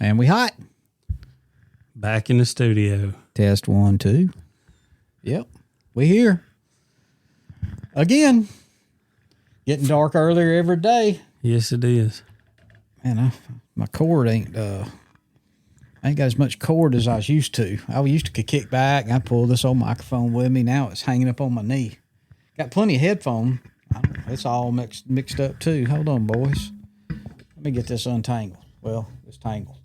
And we hot. Back in the studio. Test 1, 2. Yep. We here. Again. Getting dark earlier every day. Yes, it is. Man, my cord ain't got as much cord as I was used to. I used to kick back and I pull this old microphone with me. Now it's hanging up on my knee. Got plenty of headphone. It's all mixed up too. Hold on, boys. Let me get this untangled. Well, it's tangled.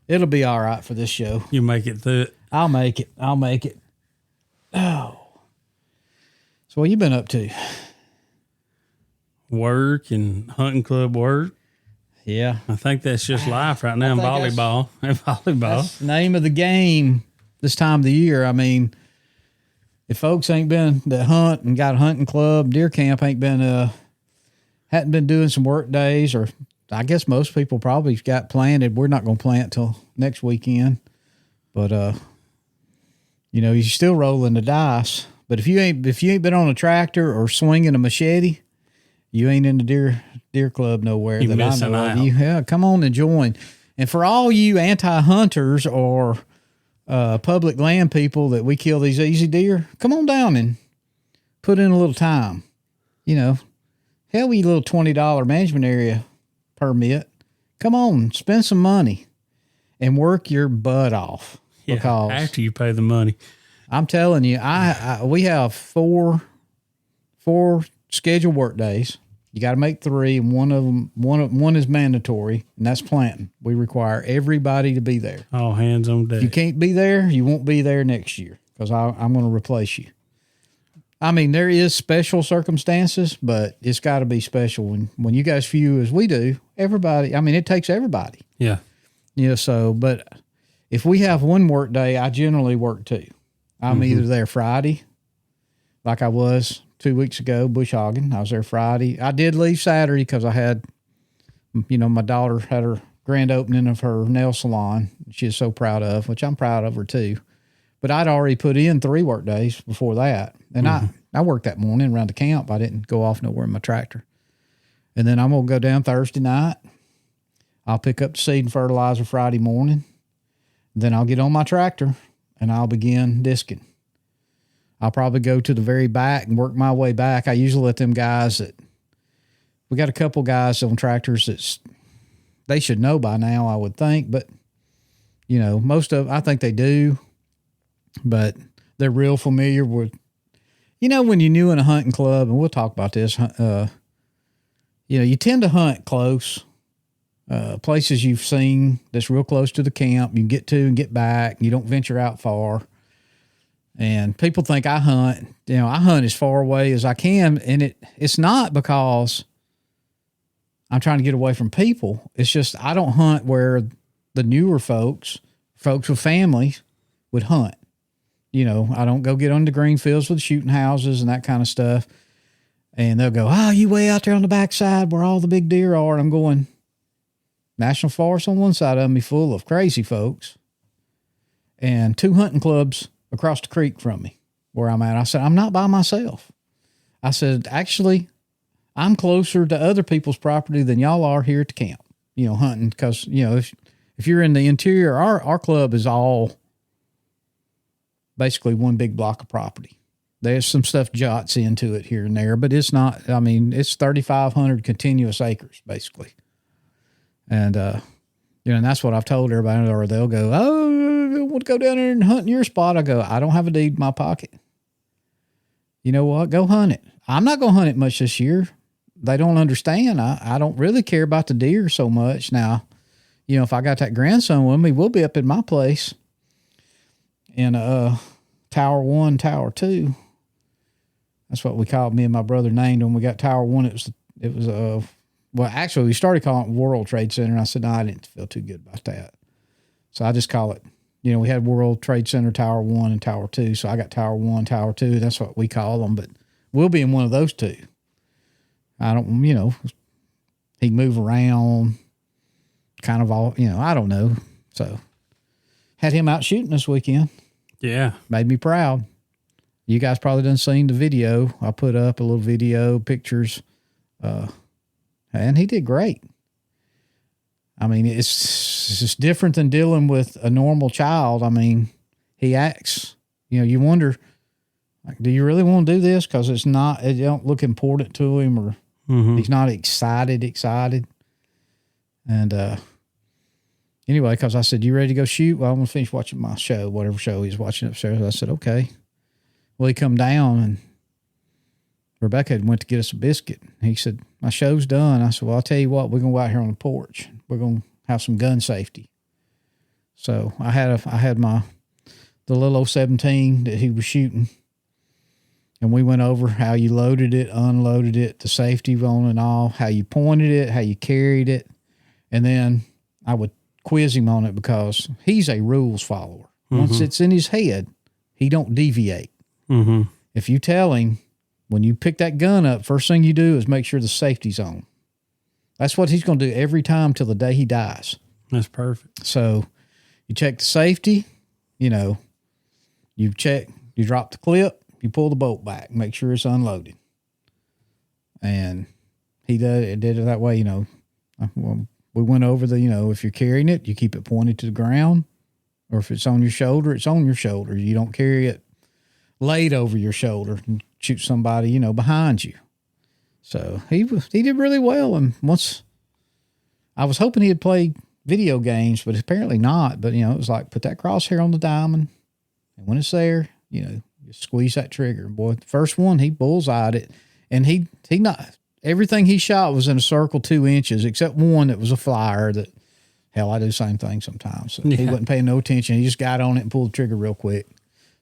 It'll be all right for this show. You make it through it. I'll make it. Oh. So what you been up to? Work and hunting club work. Yeah. I think that's just life right now in volleyball. That's the name of the game this time of the year. I mean, if folks ain't been to hunt and got a hunting club, deer camp hadn't been doing some work days, or I guess most people probably got planted. We're not going to plant till next weekend, but you're still rolling the dice. But if you ain't been on a tractor or swinging a machete, you ain't in the deer club nowhere. You're missing out. Yeah, come on and join. And for all you anti-hunters or public land people that we kill these easy deer, come on down and put in a little time. Hell, we little $20 management area permit. Come on, spend some money and work your butt off. Yeah, because after you pay the money. I'm telling you, we have four scheduled work days. You got to make 3, and one is mandatory, and that's planting. We require everybody to be there. All hands on deck. If you can't be there, you won't be there next year because I'm going to replace you. I mean, there is special circumstances, but it's got to be special. When you guys view as we do, everybody, I mean, it takes everybody. Yeah. But if we have one work day, I generally work 2. I'm either there Friday, like I was 2 weeks ago, bush hogging. I was there Friday. I did leave Saturday because I had, my daughter had her grand opening of her nail salon. She is so proud of, which I'm proud of her too. But I'd already put in 3 work days before that. And I worked that morning around the camp. I didn't go off nowhere in my tractor. And then I'm going to go down Thursday night. I'll pick up the seed and fertilizer Friday morning. Then I'll get on my tractor and I'll begin disking. I'll probably go to the very back and work my way back. I usually let them guys we got a couple guys on tractors they should know by now, I would think, but I think they do, but they're real familiar with, when you're new in a hunting club, and we'll talk about this, you tend to hunt close, places you've seen that's real close to the camp. You can get to and get back. You don't venture out far. And people think I hunt, I hunt as far away as I can. And it's not because I'm trying to get away from people. It's just, I don't hunt where the newer folks with families would hunt. I don't go get on the green fields with shooting houses and that kind of stuff. And they'll go, oh, you way out there on the backside where all the big deer are. And I'm going, National Forest on one side of me full of crazy folks and 2 hunting clubs across the creek from me where I'm at. I said, I'm not by myself. I said, actually, I'm closer to other people's property than y'all are here at the camp, hunting. Cause if you're in the interior, our club is all basically one big block of property. There's some stuff jots into it here and there, but it's not, it's 3,500 continuous acres basically. And, and that's what I've told everybody, or they'll go, oh, I want to go down there and hunt in your spot. I go, I don't have a deed in my pocket. You know what? Go hunt it. I'm not going to hunt it much this year. They don't understand. I don't really care about the deer so much. Now, if I got that grandson with me, we'll be up in my place in Tower 1, Tower 2. That's what we called, me and my brother named when we got Tower 1. It was well, actually, we started calling it World Trade Center, and I said, no, I didn't feel too good about that. So I just call it, we had World Trade Center, Tower 1 and Tower 2. So I got Tower 1, Tower 2. That's what we call them, but we'll be in one of those 2. I don't, he can move around, kind of all, I don't know. So had him out shooting this weekend. Yeah. Made me proud. You guys probably done seen the video. I put up a little video, pictures, and he did great. I mean, it's just different than dealing with a normal child. I mean, he acts, you wonder, like, do you really want to do this? Because it don't look important to him, or he's not excited. And anyway, because I said, you ready to go shoot? Well, I'm going to finish watching my show, whatever show he's watching upstairs. I said, okay. Well, he come down, and Rebecca had went to get us a biscuit. He said, my show's done. I said, well, I'll tell you what, we're going to go out here on the porch. We're going to have some gun safety. So I had the little 017 that he was shooting, and we went over how you loaded it, unloaded it, the safety on and all, how you pointed it, how you carried it. And then I would quiz him on it because he's a rules follower. Once it's in his head, he don't deviate. If you tell him, when you pick that gun up, first thing you do is make sure the safety's on. That's what he's going to do every time till the day he dies. That's perfect. So you check the safety, you drop the clip, you pull the bolt back, make sure it's unloaded. And he did it that way, we went over if you're carrying it, you keep it pointed to the ground, or if it's on your shoulder, it's on your shoulder. You don't carry it laid over your shoulder and shoot somebody, behind you. So he did really well. And once I was hoping he'd play video games, but apparently not. But, it was like, put that crosshair on the diamond, and when it's there, you squeeze that trigger. Boy, the first one, he bullseyed it, and he not, everything he shot was in a circle 2 inches, except one that was a flyer that, hell, I do the same thing sometimes. So he wasn't paying no attention. He just got on it and pulled the trigger real quick.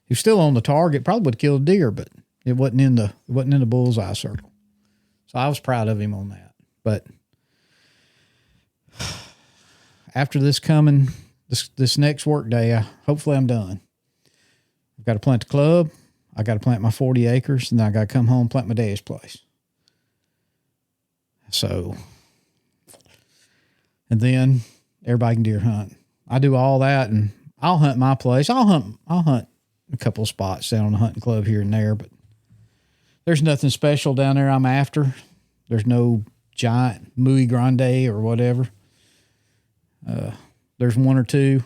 He was still on the target, probably would have killed a deer, but it wasn't in the bullseye circle. So I was proud of him on that. But after this next work day, hopefully I'm done. I've got to plant the club. I got to plant my 40 acres, and then I got to come home and plant my dad's place. So, and then everybody can deer hunt. I do all that, and I'll hunt my place. I'll hunt a couple of spots down on the hunting club here and there, but there's nothing special down there I'm after. There's no giant muy grande or whatever. There's one or two.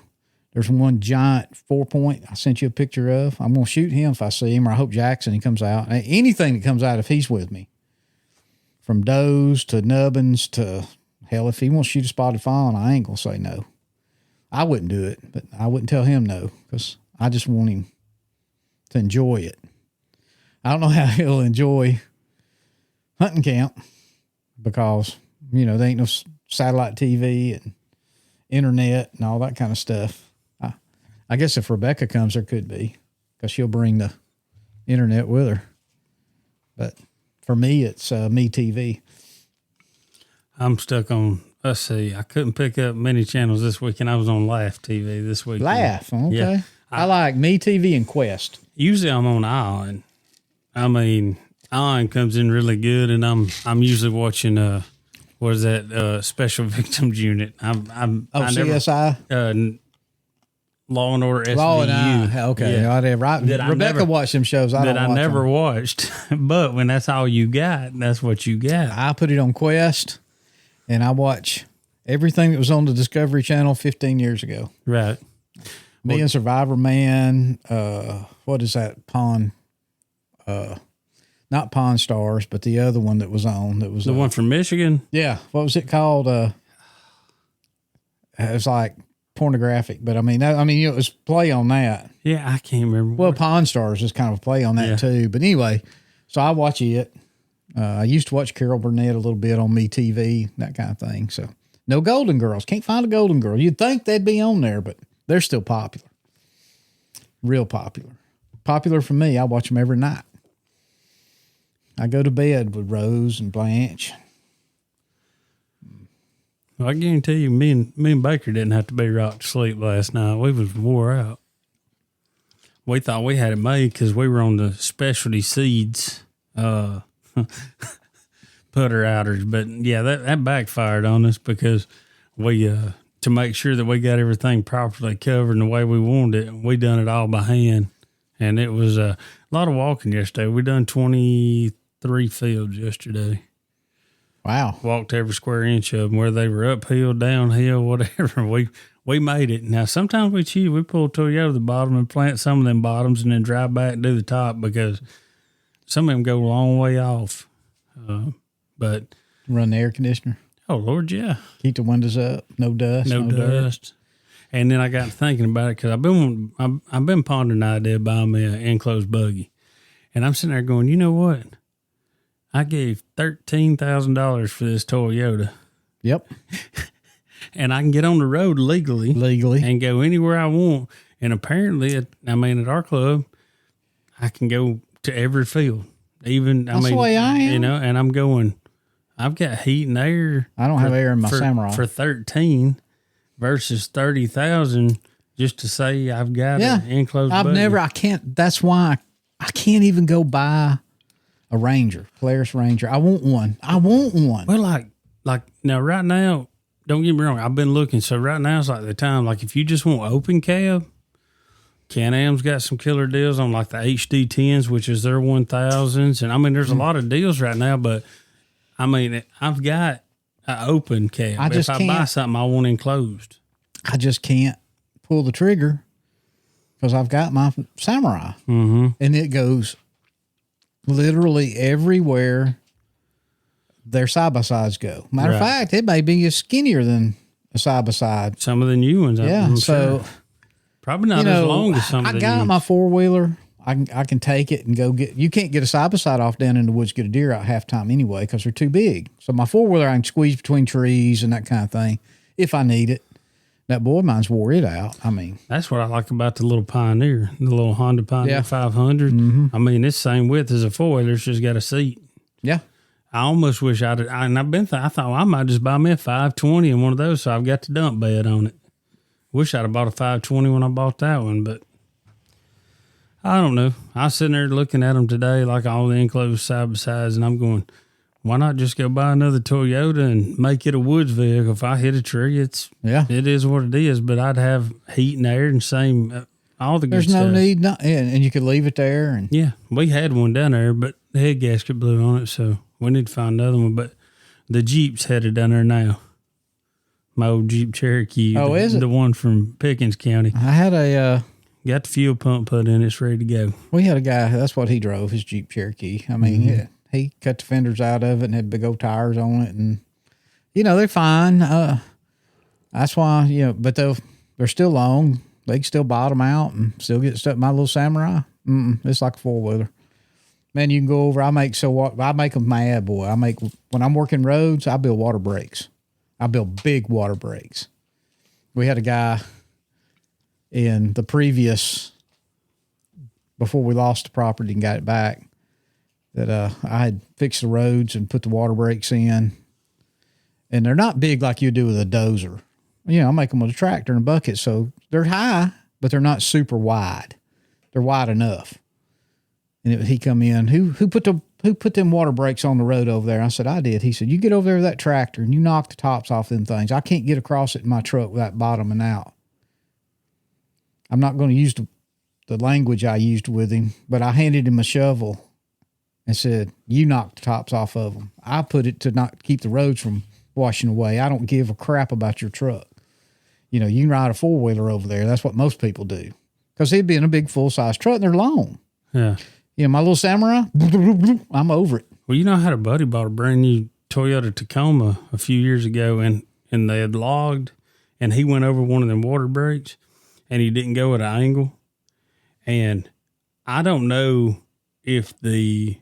There's one giant 4-point I sent you a picture of. I'm going to shoot him if I see him, or I hope Jackson, he comes out. Anything that comes out if he's with me. From does to nubbins to, hell, if he wants to shoot a spotted fawn, I ain't going to say no. I wouldn't do it, but I wouldn't tell him no, because I just want him to enjoy it. I don't know how he'll enjoy hunting camp because, there ain't no satellite TV and internet and all that kind of stuff. I guess if Rebecca comes, there could be, because she'll bring the internet with her. But for me, it's Me TV. I'm stuck on, let's see, I couldn't pick up many channels this week, and I was on Laugh TV this week. Laugh, okay. Yeah. I like Me TV and Quest. Usually I'm on Island. I mean, Island comes in really good, and I'm usually watching what is that Special Victims Unit. CSI. Law and Order SVU. Law and I. Okay, yeah. Whatever. Rebecca watched them shows. I never watched, but when that's all you got, that's what you got. I put it on Quest, and I watch everything that was on the Discovery Channel 15 years ago. Right. Me and Survivor Man. What is that? Pawn. Not Pawn Stars, but the other one that was on. That was the one from Michigan. Yeah. What was it called? It was like pornographic, but it was play on that. Yeah, I can't remember. Well, Pawn Stars is kind of a play on that too. But anyway, so I watch it. I used to watch Carol Burnett a little bit on Me TV, that kind of thing. So no Golden Girls. Can't find a Golden Girl. You'd think they'd be on there, but they're still popular. Real popular. Popular for me. I watch them every night. I go to bed with Rose and Blanche. Well, I guarantee you, me and Baker didn't have to be rocked to sleep last night. We was wore out. We thought we had it made because we were on the specialty seeds putter outers. But yeah, that backfired on us because we to make sure that we got everything properly covered in the way we wanted it, we done it all by hand. And it was a lot of walking yesterday. We done 23 fields yesterday. Wow. Walked every square inch of them, whether they were uphill, downhill, whatever. We made it. Now, sometimes we cheat. We pull Toyota to the bottom and plant some of them bottoms and then drive back and do the top because some of them go a long way off. But run the air conditioner. Oh, Lord, yeah. Keep the windows up. No dust. No dust. Dirt. And then I got thinking about it because I've been pondering the idea of buying me an enclosed buggy. And I'm sitting there going, you know what? I gave $13,000 for this Toyota. Yep. And I can get on the road legally. And go anywhere I want. And apparently, at our club, I can go to every field. That's the way I am. You know, and I'm going, I've got heat and air. I don't have air in my Samurai. For 13 versus 30,000 just to say I've got an enclosed buggy. That's why I can't even go buy a Ranger, Polaris Ranger. I want one. Well, like now, right now, don't get me wrong. I've been looking. So right now it's like the time, like if you just want open cab, Can-Am's got some killer deals on like the HD10s, which is their 1000s. And there's a lot of deals right now, but I've got an open cab. If I buy something, I want enclosed. I just can't pull the trigger because I've got my Samurai. Mm-hmm. And it goes literally everywhere their side-by-sides go. Matter of fact, it may be skinnier than a side-by-side. Some of the new ones. Yeah, so... Sure. Probably not as long as some of the I got my four-wheeler. I can take it and go get... You can't get a side-by-side off down in the woods, get a deer out half time anyway because they're too big. So my four-wheeler, I can squeeze between trees and that kind of thing if I need it. That boy mine's wore it out. That's what I like about the little Pioneer, the little Honda Pioneer 500. Mm-hmm. It's the same width as a four-wheeler. It's just got a seat. Yeah. I almost wish I thought, well, I might just buy me a 520 and one of those so I've got the dump bed on it. Wish I'd have bought a 520 when I bought that one, but I don't know. I was sitting there looking at them today, like all the enclosed side-by-sides, and I'm going, why not just go buy another Toyota and make it a woods vehicle? If I hit a tree, it is what it is, but I'd have heat and air and same, all the good stuff. There's no need, and you could leave it there. And yeah, we had one down there, but the head gasket blew on it, so we need to find another one, but the Jeep's headed down there now. My old Jeep Cherokee. Oh, is it? The one from Pickens County. I had got the fuel pump put in. It's ready to go. We had a guy, that's what he drove, his Jeep Cherokee. He cut the fenders out of it and had big old tires on it. And, they're fine. That's why, but they're still long. They can still bottom out and still get stuck. My little Samurai, it's like a four-wheeler. Man, you can go over. I make them mad, boy. When I'm working roads, I build water breaks. I build big water breaks. We had a guy in the previous, before we lost the property and got it back, that I had fixed the roads and put the water breaks in. And they're not big like you do with a dozer. I make them with a tractor and a bucket. So they're high, but they're not super wide. They're wide enough. And he come in, who put them water breaks on the road over there? I said, I did. He said, you get over there with that tractor and you knock the tops off them things. I can't get across it in my truck without bottoming out. I'm not going to use the language I used with him, but I handed him a shovel and said, you knock the tops off of them. I put it to not keep the roads from washing away. I don't give a crap about your truck. You can ride a four-wheeler over there. That's what most people do. Because he'd be in a big full-size truck and they're long. Yeah. My little Samurai, I'm over it. Well, I had a buddy bought a brand new Toyota Tacoma a few years ago, and they had logged, and he went over one of them water breaks, and he didn't go at an angle. And I don't know if the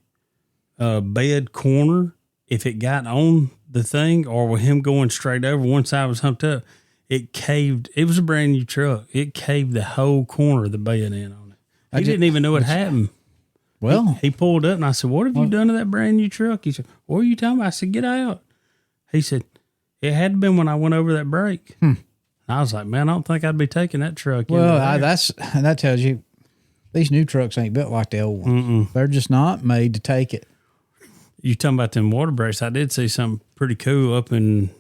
bed corner, if it got on the thing, or with him going straight over, one side was humped up, it caved. It was a brand new truck. It caved the whole corner of the bed in on it. He didn't even know it happened. Well, he pulled up and I said, what have you done to that brand new truck? He said, what are you talking about? I said, get out. He said, it had to been when I went over that break. I was like, man, I don't think I'd be taking that truck. Well, that tells you these new trucks ain't built like the old ones. Mm-mm. They're just not made to take it. You talking about them water breaks. I did see something pretty cool up in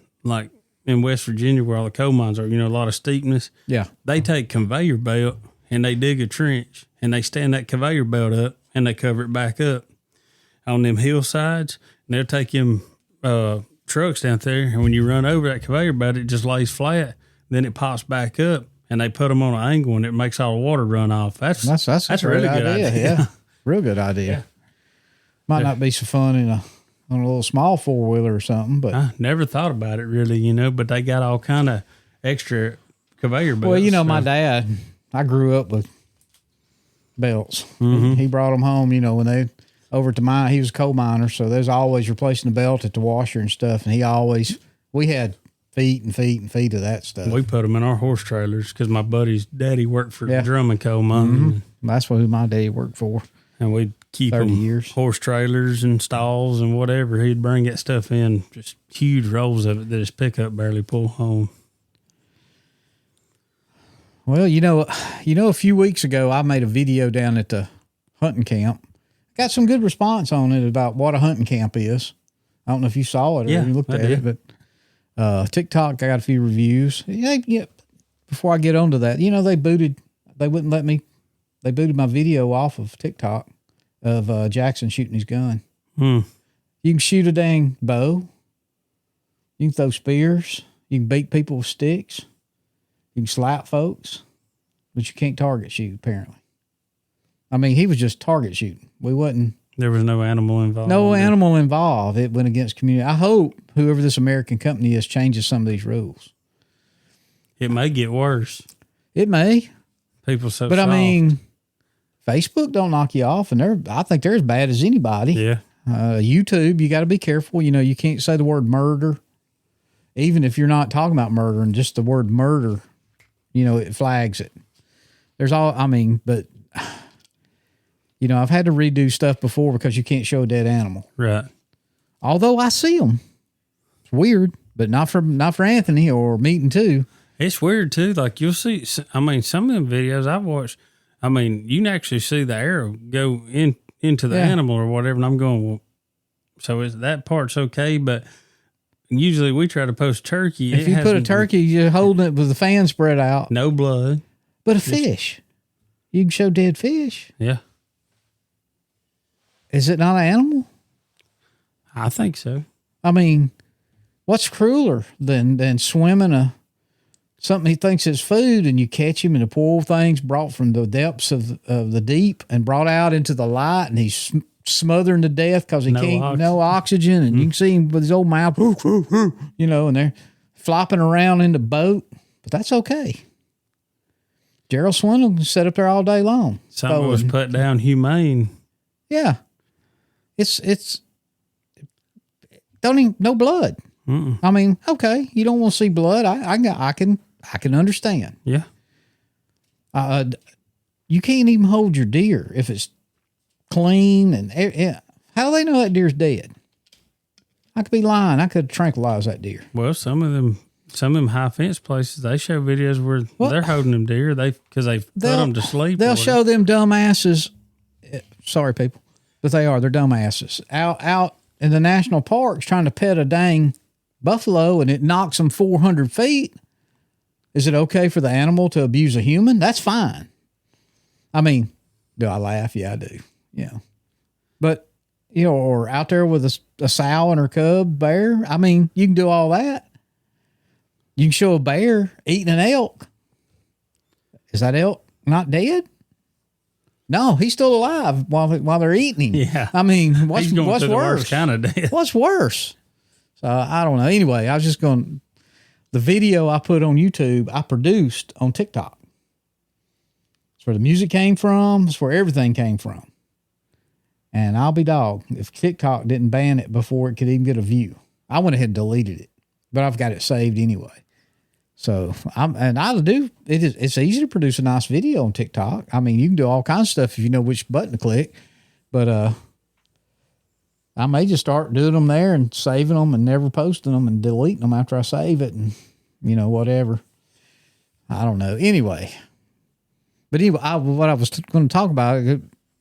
West Virginia where all the coal mines are, a lot of steepness. Yeah. They take conveyor belt and they dig a trench and they stand that conveyor belt up and they cover it back up on them hillsides. And they'll take them trucks down there, and when you run over that conveyor belt, it just lays flat. Then it pops back up, and they put them on an angle, and it makes all the water run off. That's a really good idea. Yeah, real good idea. Yeah. Might not be so fun on a little small 4-wheeler or something, but I never thought about it really, but they got all kind of extra conveyor belts. Well, my dad, I grew up with belts. Mm-hmm. He brought them home, when they over to mine. He was a coal miner, so there's always replacing the belt at the washer and stuff. And we had feet and feet and feet of that stuff. We put them in our horse trailers because my buddy's daddy worked for Drummond Coal Mine. Mm-hmm. That's what my daddy worked for. And we'd keep 30 years. Horse trailers and stalls and whatever. He'd bring that stuff in, just huge rolls of it that his pickup barely pull home. Well, a few weeks ago, I made a video down at the hunting camp. Got some good response on it about what a hunting camp is. I don't know if you saw it or you looked at it, but TikTok, I got a few reviews. Yeah. Before I get onto that, they wouldn't let me. They booted my video off of TikTok of Jackson shooting his gun. You can shoot a dang bow. You can throw spears. You can beat people with sticks. You can slap folks, but you can't target shoot, apparently. I mean, he was just target shooting. There was no animal involved. No animal involved. It went against community. I hope whoever this American company is changes some of these rules. It may get worse. It may. People so But soft. I mean, Facebook don't knock you off, and I think they're as bad as anybody. Yeah. YouTube, you got to be careful. You can't say the word murder, even if you're not talking about murder, and just the word murder, it flags it. But I've had to redo stuff before because you can't show a dead animal. Right. Although I see them, it's weird, but not for Anthony or Meeting Too. It's weird too. Like you'll see, some of them videos I've watched, you can actually see the arrow go into the animal or whatever. And I'm going, well, so that part's okay. But usually we try to post turkey. If you put a turkey, you're holding it with the fan spread out. No blood. But a fish, you can show dead fish. Yeah. Is it not an animal? I think so. What's crueler than swimming something he thinks is food, and you catch him, and the poor thing's brought from the depths of the deep and brought out into the light, and he's smothering to death because no oxygen, and you can see him with his old mouth, and they're flopping around in the boat. But that's okay. Gerald Swindle sat up there all day long. Something was put down humane. Yeah. It's no blood. Mm-mm. Okay, you don't want to see blood. I can understand. Yeah. You can't even hold your deer if it's clean and how do they know that deer's dead? I could be lying. I could tranquilize that deer. Well, some of them high fence places, they show videos where they're holding them deer because they've put them to sleep. They'll show them dumbasses. Sorry, people, but they're dumbasses out in the national parks trying to pet a dang buffalo, and it knocks them 400 feet. Is it okay for the animal to abuse a human? That's fine. Do I laugh? Yeah, I do. Yeah. But, or out there with a sow and her cub bear. You can do all that. You can show a bear eating an elk. Is that elk not dead? No, he's still alive while they're eating him. Yeah. What's worse? Kind of dead. What's worse? So I don't know. Anyway, I was just going. The video I put on YouTube, I produced on TikTok. It's where the music came from. It's where everything came from. And I'll be dog if TikTok didn't ban it before it could even get a view. I went ahead and deleted it, but I've got it saved anyway. So it's easy to produce a nice video on TikTok. You can do all kinds of stuff if you know which button to click, but, I may just start doing them there and saving them and never posting them and deleting them after I save it and, whatever. I don't know. Anyway. But anyway, what I was going to talk about, we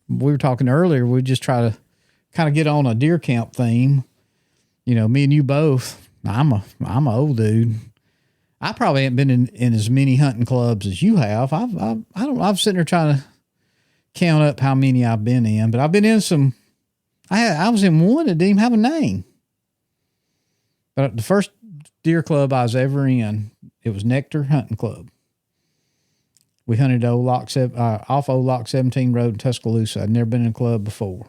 were talking earlier, we just try to kind of get on a deer camp theme. Me and you both. I'm a old dude. I probably haven't been in as many hunting clubs as you have. I'm sitting there trying to count up how many I've been in, but I've been in some. I was in one that didn't even have a name. But the first deer club I was ever in, it was Nectar Hunting Club. We hunted off Old Lock 17 Road in Tuscaloosa. I'd never been in a club before.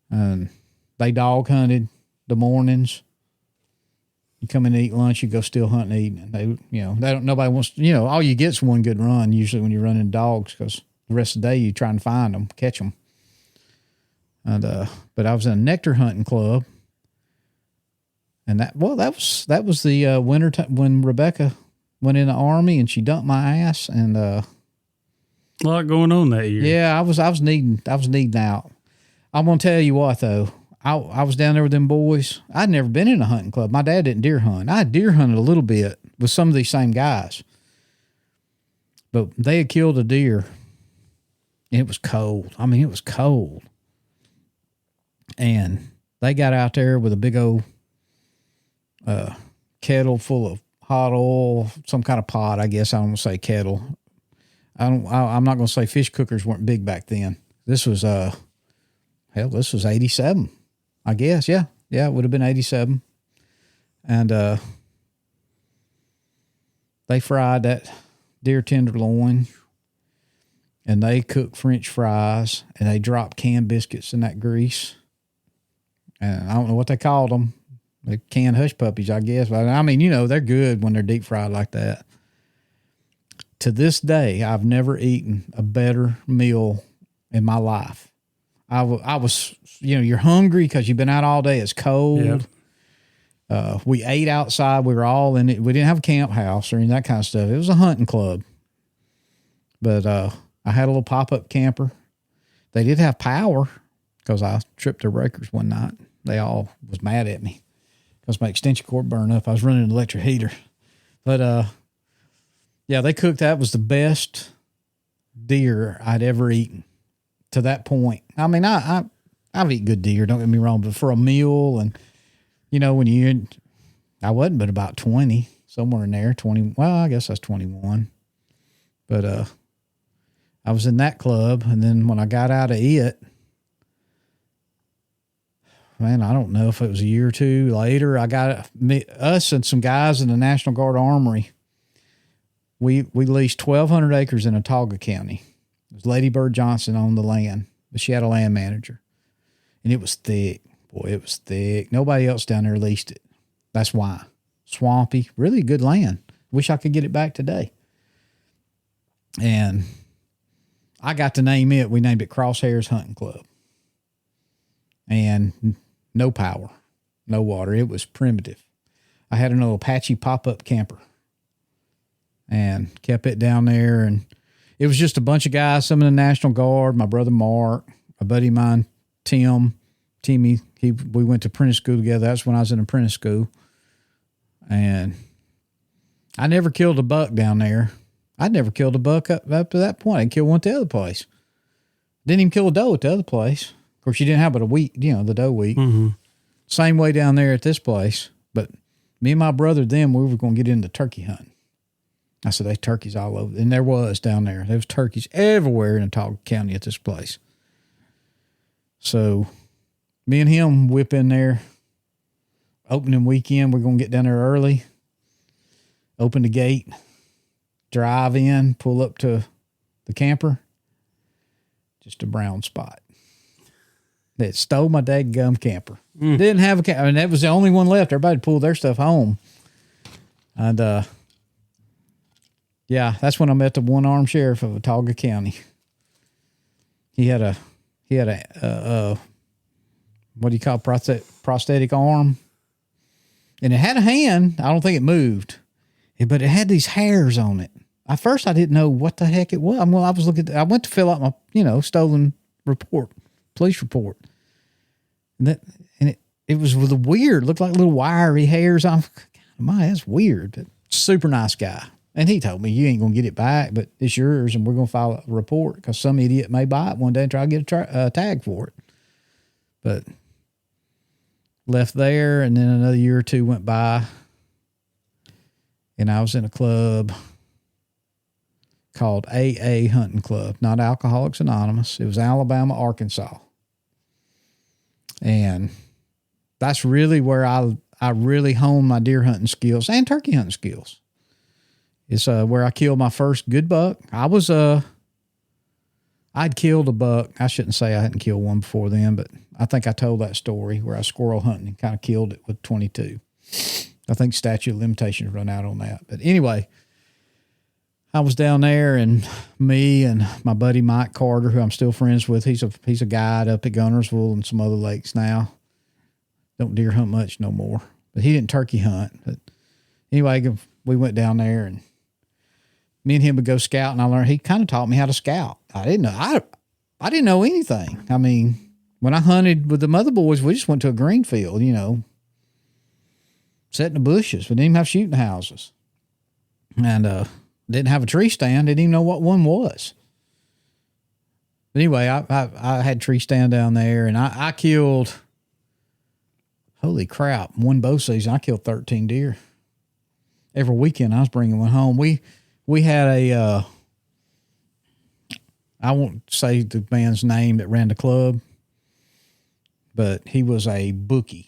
And they dog hunted the mornings. You come in and eat lunch, you go still hunting the evening. Nobody wants to, all you get's one good run usually when you're running dogs, because the rest of the day you're trying to find them, catch them. And, but I was in a Nectar Hunting Club. And that was the winter time when Rebecca went in the Army and she dumped my ass. And, a lot going on that year. Yeah, I was needing out. I'm going to tell you what though. I was down there with them boys. I'd never been in a hunting club. My dad didn't deer hunt. I deer hunted a little bit with some of these same guys. But they had killed a deer. And it was cold. I mean, it was cold. And they got out there with a big old kettle full of hot oil, some kind of pot, I guess. I don't want to say kettle. I'm not going to say fish cookers weren't big back then. This was, this was 87. I guess, yeah. Yeah, it would have been 87. And they fried that deer tenderloin, and they cooked French fries, and they dropped canned biscuits in that grease. And I don't know what they called them. They canned hush puppies, I guess. But I mean, they're good when they're deep fried like that. To this day, I've never eaten a better meal in my life. I was, you're hungry because you've been out all day. It's cold. Yep. We ate outside. We were all in it. We didn't have a camp house or any of that kind of stuff. It was a hunting club. But I had a little pop-up camper. They did have power because I tripped their breakers one night. They all was mad at me because my extension cord burned up. I was running an electric heater. But, yeah, they cooked. That was the best deer I'd ever eaten. To that point. I mean, I've eaten good deer, don't get me wrong, but for a meal and, when I wasn't but about 20, somewhere in there, 20, well, I guess I was 21. But I was in that club, and then when I got out of it, man, I don't know if it was a year or two later, I got us and some guys in the National Guard Armory. We leased 1,200 acres in Autauga County. It was Lady Bird Johnson owned the land, but she had a land manager. And it was thick. Boy, it was thick. Nobody else down there leased it. That's why. Swampy, really good land. Wish I could get it back today. And I got to name it. We named it Crosshairs Hunting Club. And no power, no water. It was primitive. I had an old Apache pop-up camper and kept it down there, and it was just a bunch of guys, some in the National Guard, my brother Mark, a buddy of mine, Timmy. We went to apprentice school together. That's when I was in apprentice school. And I never killed a buck down there. I'd never killed a buck up to that point. I killed one at the other place. Didn't even kill a doe at the other place. Of course, you didn't have but a week, the doe week. Mm-hmm. Same way down there at this place. But me and my brother, we were going to get into turkey hunting. I said, there's turkeys all over. And there was down there. There was turkeys everywhere in Autauga County at this place. So me and him whip in there. Opening weekend, we're going to get down there early. Open the gate. Drive in. Pull up to the camper. Just a brown spot. That stole my daggum camper. Didn't have a camper. I mean, that was the only one left. Everybody pulled their stuff home. And, yeah, that's when I met the one-armed sheriff of Autauga County. He had a what do you call it, prosthetic arm, and it had a hand. I don't think it moved, but it had these hairs on it. At first, I didn't know what the heck it was. I went to fill out my stolen police report, and it was with a weird, looked like little wiry hairs on. That's weird. But super nice guy. And he told me, you ain't going to get it back, but it's yours, and we're going to file a report because some idiot may buy it one day and try to get a tag for it. But left there, and then another year or two went by, and I was in a club called AA Hunting Club, not Alcoholics Anonymous. It was Alabama, Arkansas. And that's really where I I really honed my deer hunting skills and turkey hunting skills. It's where I killed my first good buck. I'd killed a buck. I shouldn't say I hadn't killed one before then, but I think I told that story where I was squirrel hunting and kind of killed it with 22. I think statute of limitations run out on that. But anyway, I was down there, and me and my buddy Mike Carter, who I'm still friends with, he's a guide up at Gunnersville and some other lakes now. Don't deer hunt much no more, but he didn't turkey hunt. But anyway, we went down there, and me and him would go scout, and I learned. He kind of taught me how to scout. I didn't know anything. I mean, when I hunted with the mother boys, we just went to a green field, sat in the bushes. We didn't even have shooting houses, and didn't have a tree stand. Didn't even know what one was. But anyway, I had tree stand down there, and I killed. Holy crap! One bow season, I killed 13 deer. Every weekend, I was bringing one home. We had a. I won't say the man's name that ran the club, but he was a bookie.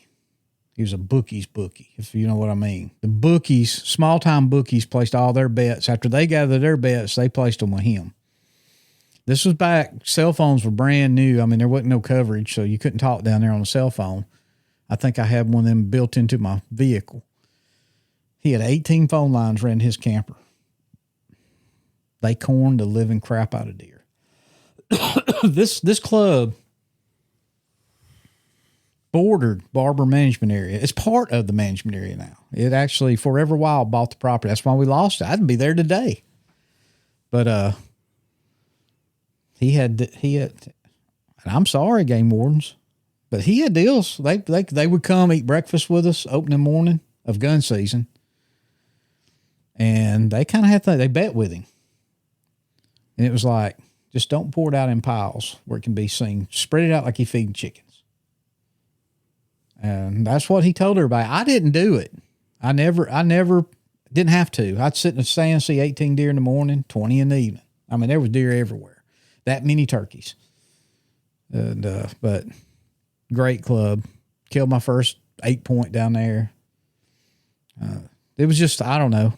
He was a bookie's bookie, if you know what I mean. The bookies, small-time bookies, placed all their bets. After they gathered their bets, they placed them with him. This was back, cell phones were brand new. I mean, there wasn't no coverage, so you couldn't talk down there on a cell phone. I think I had one of them built into my vehicle. He had 18 phone lines ran his camper. They corned the living crap out of deer. This club bordered Barber Management Area. It's part of the management area now. It actually, Forever Wild bought the property. That's why we lost it. I'd be there today. But he had, and I'm sorry, game wardens, but he had deals. They would come eat breakfast with us opening morning of gun season. And they kind of had they bet with him. And it was like, just don't pour it out in piles where it can be seen. Spread it out like you're feeding chickens. And that's what he told everybody. I didn't do it. I never didn't have to. I'd sit in the stand, see 18 deer in the morning, 20 in the evening. I mean, there was deer everywhere. That many turkeys. And, but great club. Killed my first 8-point down there. It was just, I don't know.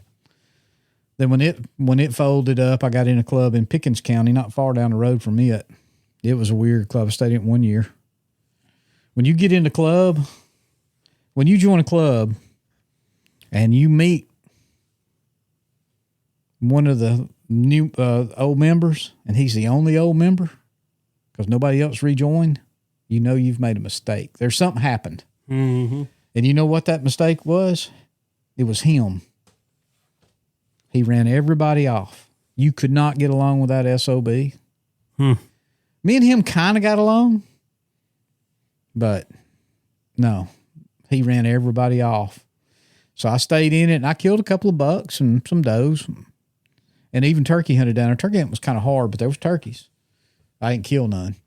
Then when it folded up, I got in a club in Pickens County, not far down the road from it. It was a weird club. I stayed in it 1 year. When you get in the club, when you join a club and you meet one of the new old members, and he's the only old member because nobody else rejoined, you know you've made a mistake. There's something happened. Mm-hmm. And you know what that mistake was? It was him. He ran everybody off. You could not get along with that SOB. Me and him kind of got along, but no, he ran everybody off. So I stayed in it, and I killed a couple of bucks and some does, and even turkey hunted down there. Turkey hunting was kind of hard, but there was turkeys. I didn't kill none.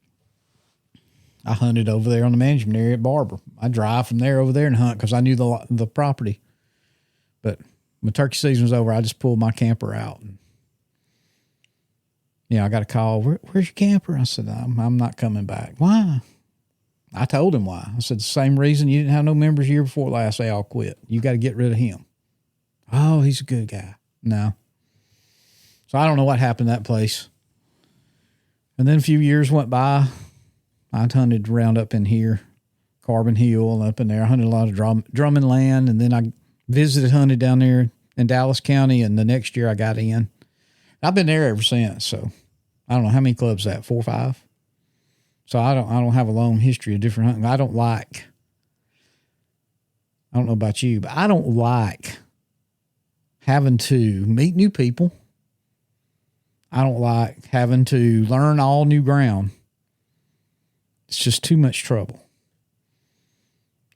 I hunted over there on the management area at Barber. I drive from there over there and hunt because I knew the property. But when turkey season was over, I just pulled my camper out. And, I got a call. Where's your camper? I said, I'm not coming back. Why? I told him why. I said, the same reason you didn't have no members year before last. They all quit. You got to get rid of him. Oh, he's a good guy. No. So I don't know what happened to that place. And then a few years went by. I hunted around up in here, Carbon Hill, and up in there. I hunted a lot of Drummond land, and then I hunted down there in Dallas County, and the next year I got in. I've been there ever since, so I don't know how many clubs that, 4 or 5. So I don't have a long history of different hunting. I don't know about you, but I don't like having to meet new people. I don't like having to learn all new ground. It's just too much trouble.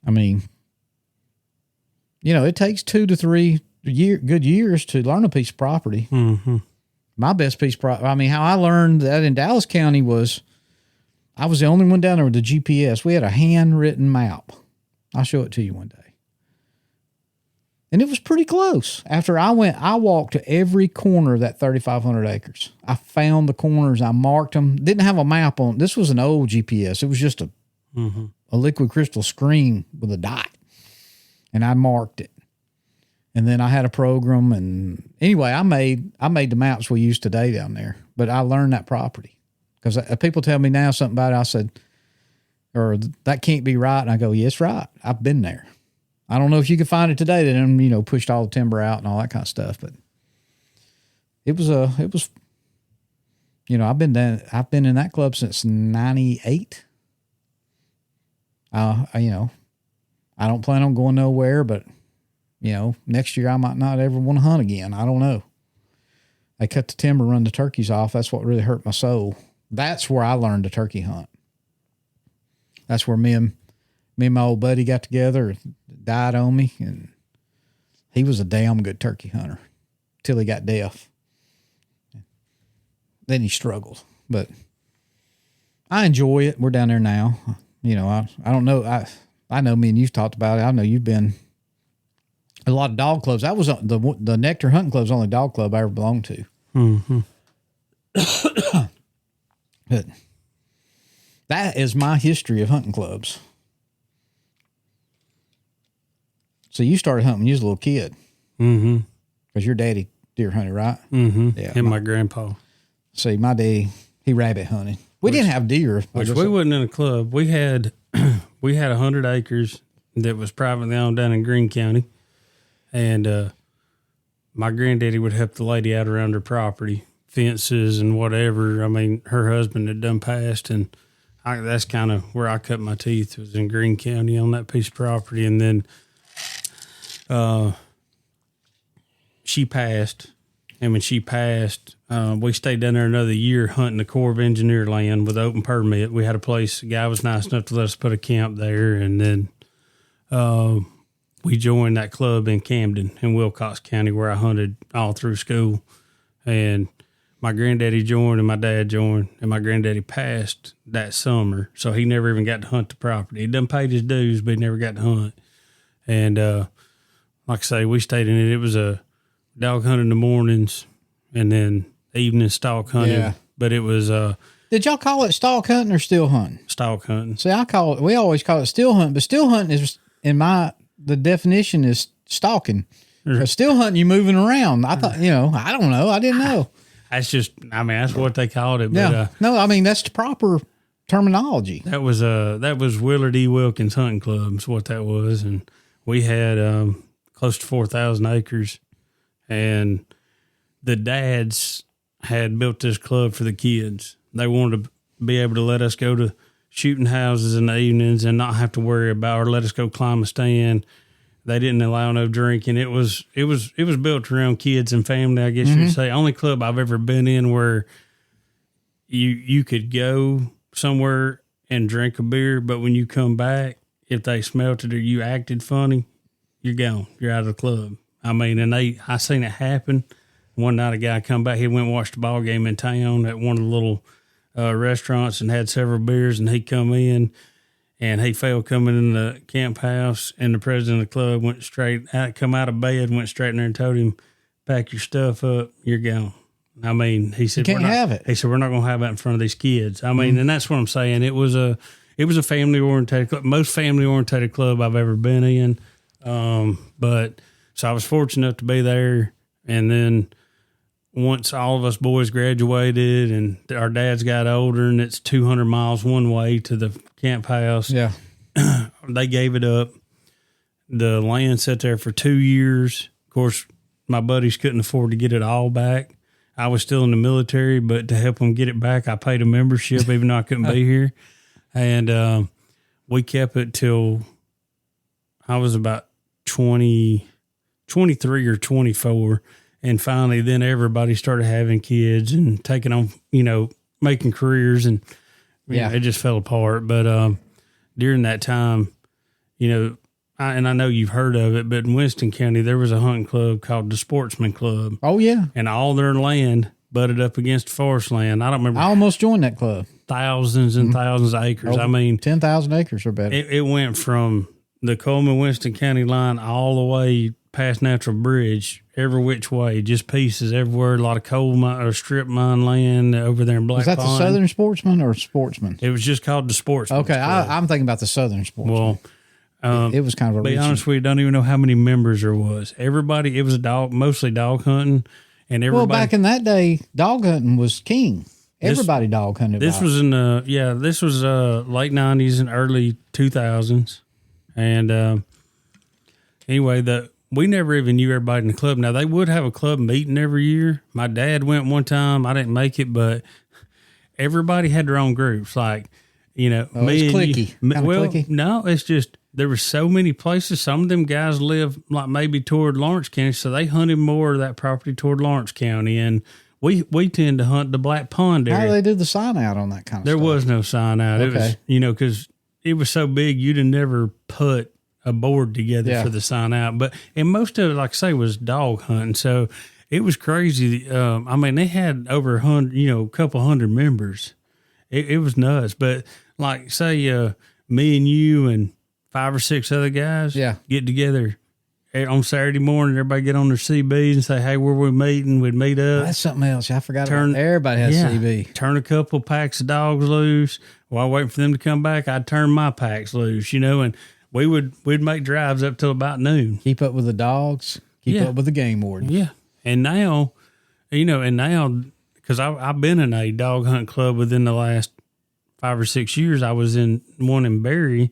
I mean, it takes 2 to 3 good years to learn a piece of property. Mm-hmm. My best piece of property, how I learned that in Dallas County was I was the only one down there with the GPS. We had a handwritten map. I'll show it to you one day. And it was pretty close. After I walked to every corner of that 3,500 acres. I found the corners. I marked them. Didn't have a map on. This was an old GPS. It was just a liquid crystal screen with a dot. and I marked it. And then I had a program, and anyway, I made the maps we use today down there. But I learned that property because people tell me now something about it. I said, or that can't be right, and I go, yes, right. I've been there. I don't know if you can find it today. They done, pushed all the timber out and all that kind of stuff, but it was I've been in that club since 98. I don't plan on going nowhere, but next year I might not ever want to hunt again. I don't know. They cut the timber, run the turkeys off. That's what really hurt my soul. That's where I learned to turkey hunt. That's where me and my old buddy got together, died on me, and he was a damn good turkey hunter till he got deaf. Then he struggled, but I enjoy it. We're down there now. I don't know. I know me and you've talked about it. I know you've been a lot of dog clubs. That was the Nectar Hunting Club's only dog club I ever belonged to. Mm-hmm. But that is my history of hunting clubs. So you started hunting when you was a little kid. Mm-hmm. Because your daddy deer hunted, right? Mm-hmm. Yeah. And my grandpa. See, my daddy, he rabbit hunted. We didn't have deer. Which we wasn't in a club. We had 100 acres that was privately owned down in Greene County. And my granddaddy would help the lady out around her property, fences and whatever. I mean, her husband had done passed, and that's kind of where I cut my teeth, was in Greene County on that piece of property. And then she passed. And when she passed, we stayed down there another year hunting the Corps of Engineer land with open permit. We had a place, the guy was nice enough to let us put a camp there. And then we joined that club in Camden in Wilcox County, where I hunted all through school. And my granddaddy joined and my dad joined, and my granddaddy passed that summer. So he never even got to hunt the property. He done paid his dues, but he never got to hunt. And like I say, we stayed in it. It was a dog hunt in the mornings, and then evening stalk hunting. Yeah. But it was did y'all call it stalk hunting or still hunting? Stalk hunting. See, we always call it still hunting, but still hunting is the definition is stalking. Still hunting, you moving around. I thought, I don't know. I didn't know. That's just, that's what they called it. But, yeah. No, that's the proper terminology. That was Willard E. Wilkins Hunting Club is what that was. And we had close to 4,000 acres. And the dads had built this club for the kids. They wanted to be able to let us go to shooting houses in the evenings and not have to worry about, or let us go climb a stand. They didn't allow no drinking. It was built around kids and family, I guess you'd say. Only club I've ever been in where you could go somewhere and drink a beer, but when you come back, if they smelt it or you acted funny, you're gone. You're out of the club. And I seen it happen. One night a guy come back, he went and watched the ball game in town at one of the little restaurants and had several beers, and he come in and he fell coming in the camp house, and the president of the club come out of bed, went straight in there and told him, pack your stuff up, you're gone. He said, you can't have it. He said, we're not going to have that in front of these kids. And that's what I'm saying. It was a family-oriented club, most family-oriented club I've ever been in. So I was fortunate enough to be there. And then once all of us boys graduated and our dads got older, and it's 200 miles one way to the camp house. Yeah. They gave it up. The land sat there for 2 years. Of course, my buddies couldn't afford to get it all back. I was still in the military, but to help them get it back, I paid a membership even though I couldn't be here. And we kept it till I was about 23 or 24. And finally, then everybody started having kids and taking on, making careers, and it just fell apart. But during that time, I know you've heard of it, but in Winston County, there was a hunting club called the Sportsman Club. Oh, yeah. And all their land butted up against forest land. I don't remember. I almost joined that club. Thousands and thousands of acres. 10,000 acres or better. It went from the Coleman-Winston County line all the way past Natural Bridge, every which way, just pieces everywhere. A lot of coal mine or strip mine land over there in Black Pond. Was that the Southern Sportsman or Sportsman? It was just called the Sportsman. Okay, I'm thinking about the Southern Sportsman. it was kind of a Be honest with you, don't even know how many members there was. Everybody, it was mostly dog hunting, and everybody. Well, back in that day, dog hunting was king. Everybody dog hunted. This was in this was late 90s and early 2000s, and anyway, we never even knew everybody in the club. Now they would have a club meeting every year. My dad went one time. I didn't make it, but everybody had their own groups. Like, me it's and cliquey. cliquey. No, it's just. There were so many places. Some of them guys live like maybe toward Lawrence County, so they hunted more of that property toward Lawrence County. And we tend to hunt the Black Pond area. How do they do the sign out on that kind of there stuff? There was no sign out. Okay. It was, because it was so big, you'd have never put a board together for the sign out. And most of it, like I say, was dog hunting. So it was crazy. They had over 100, a couple hundred members. It was nuts. But like say, me and you and 5 or 6 other guys get together on Saturday morning. Everybody get on their CBs and say, hey, where we meeting? We'd meet up. That's something else. I forgot about everybody has CB. Turn a couple packs of dogs loose. While waiting for them to come back, I'd turn my packs loose, and we'd make drives up till about noon. Keep up with the dogs. Keep up with the game warden. Yeah. And now, because I've been in a dog hunt club within the last 5 or 6 years. I was in one in Barry,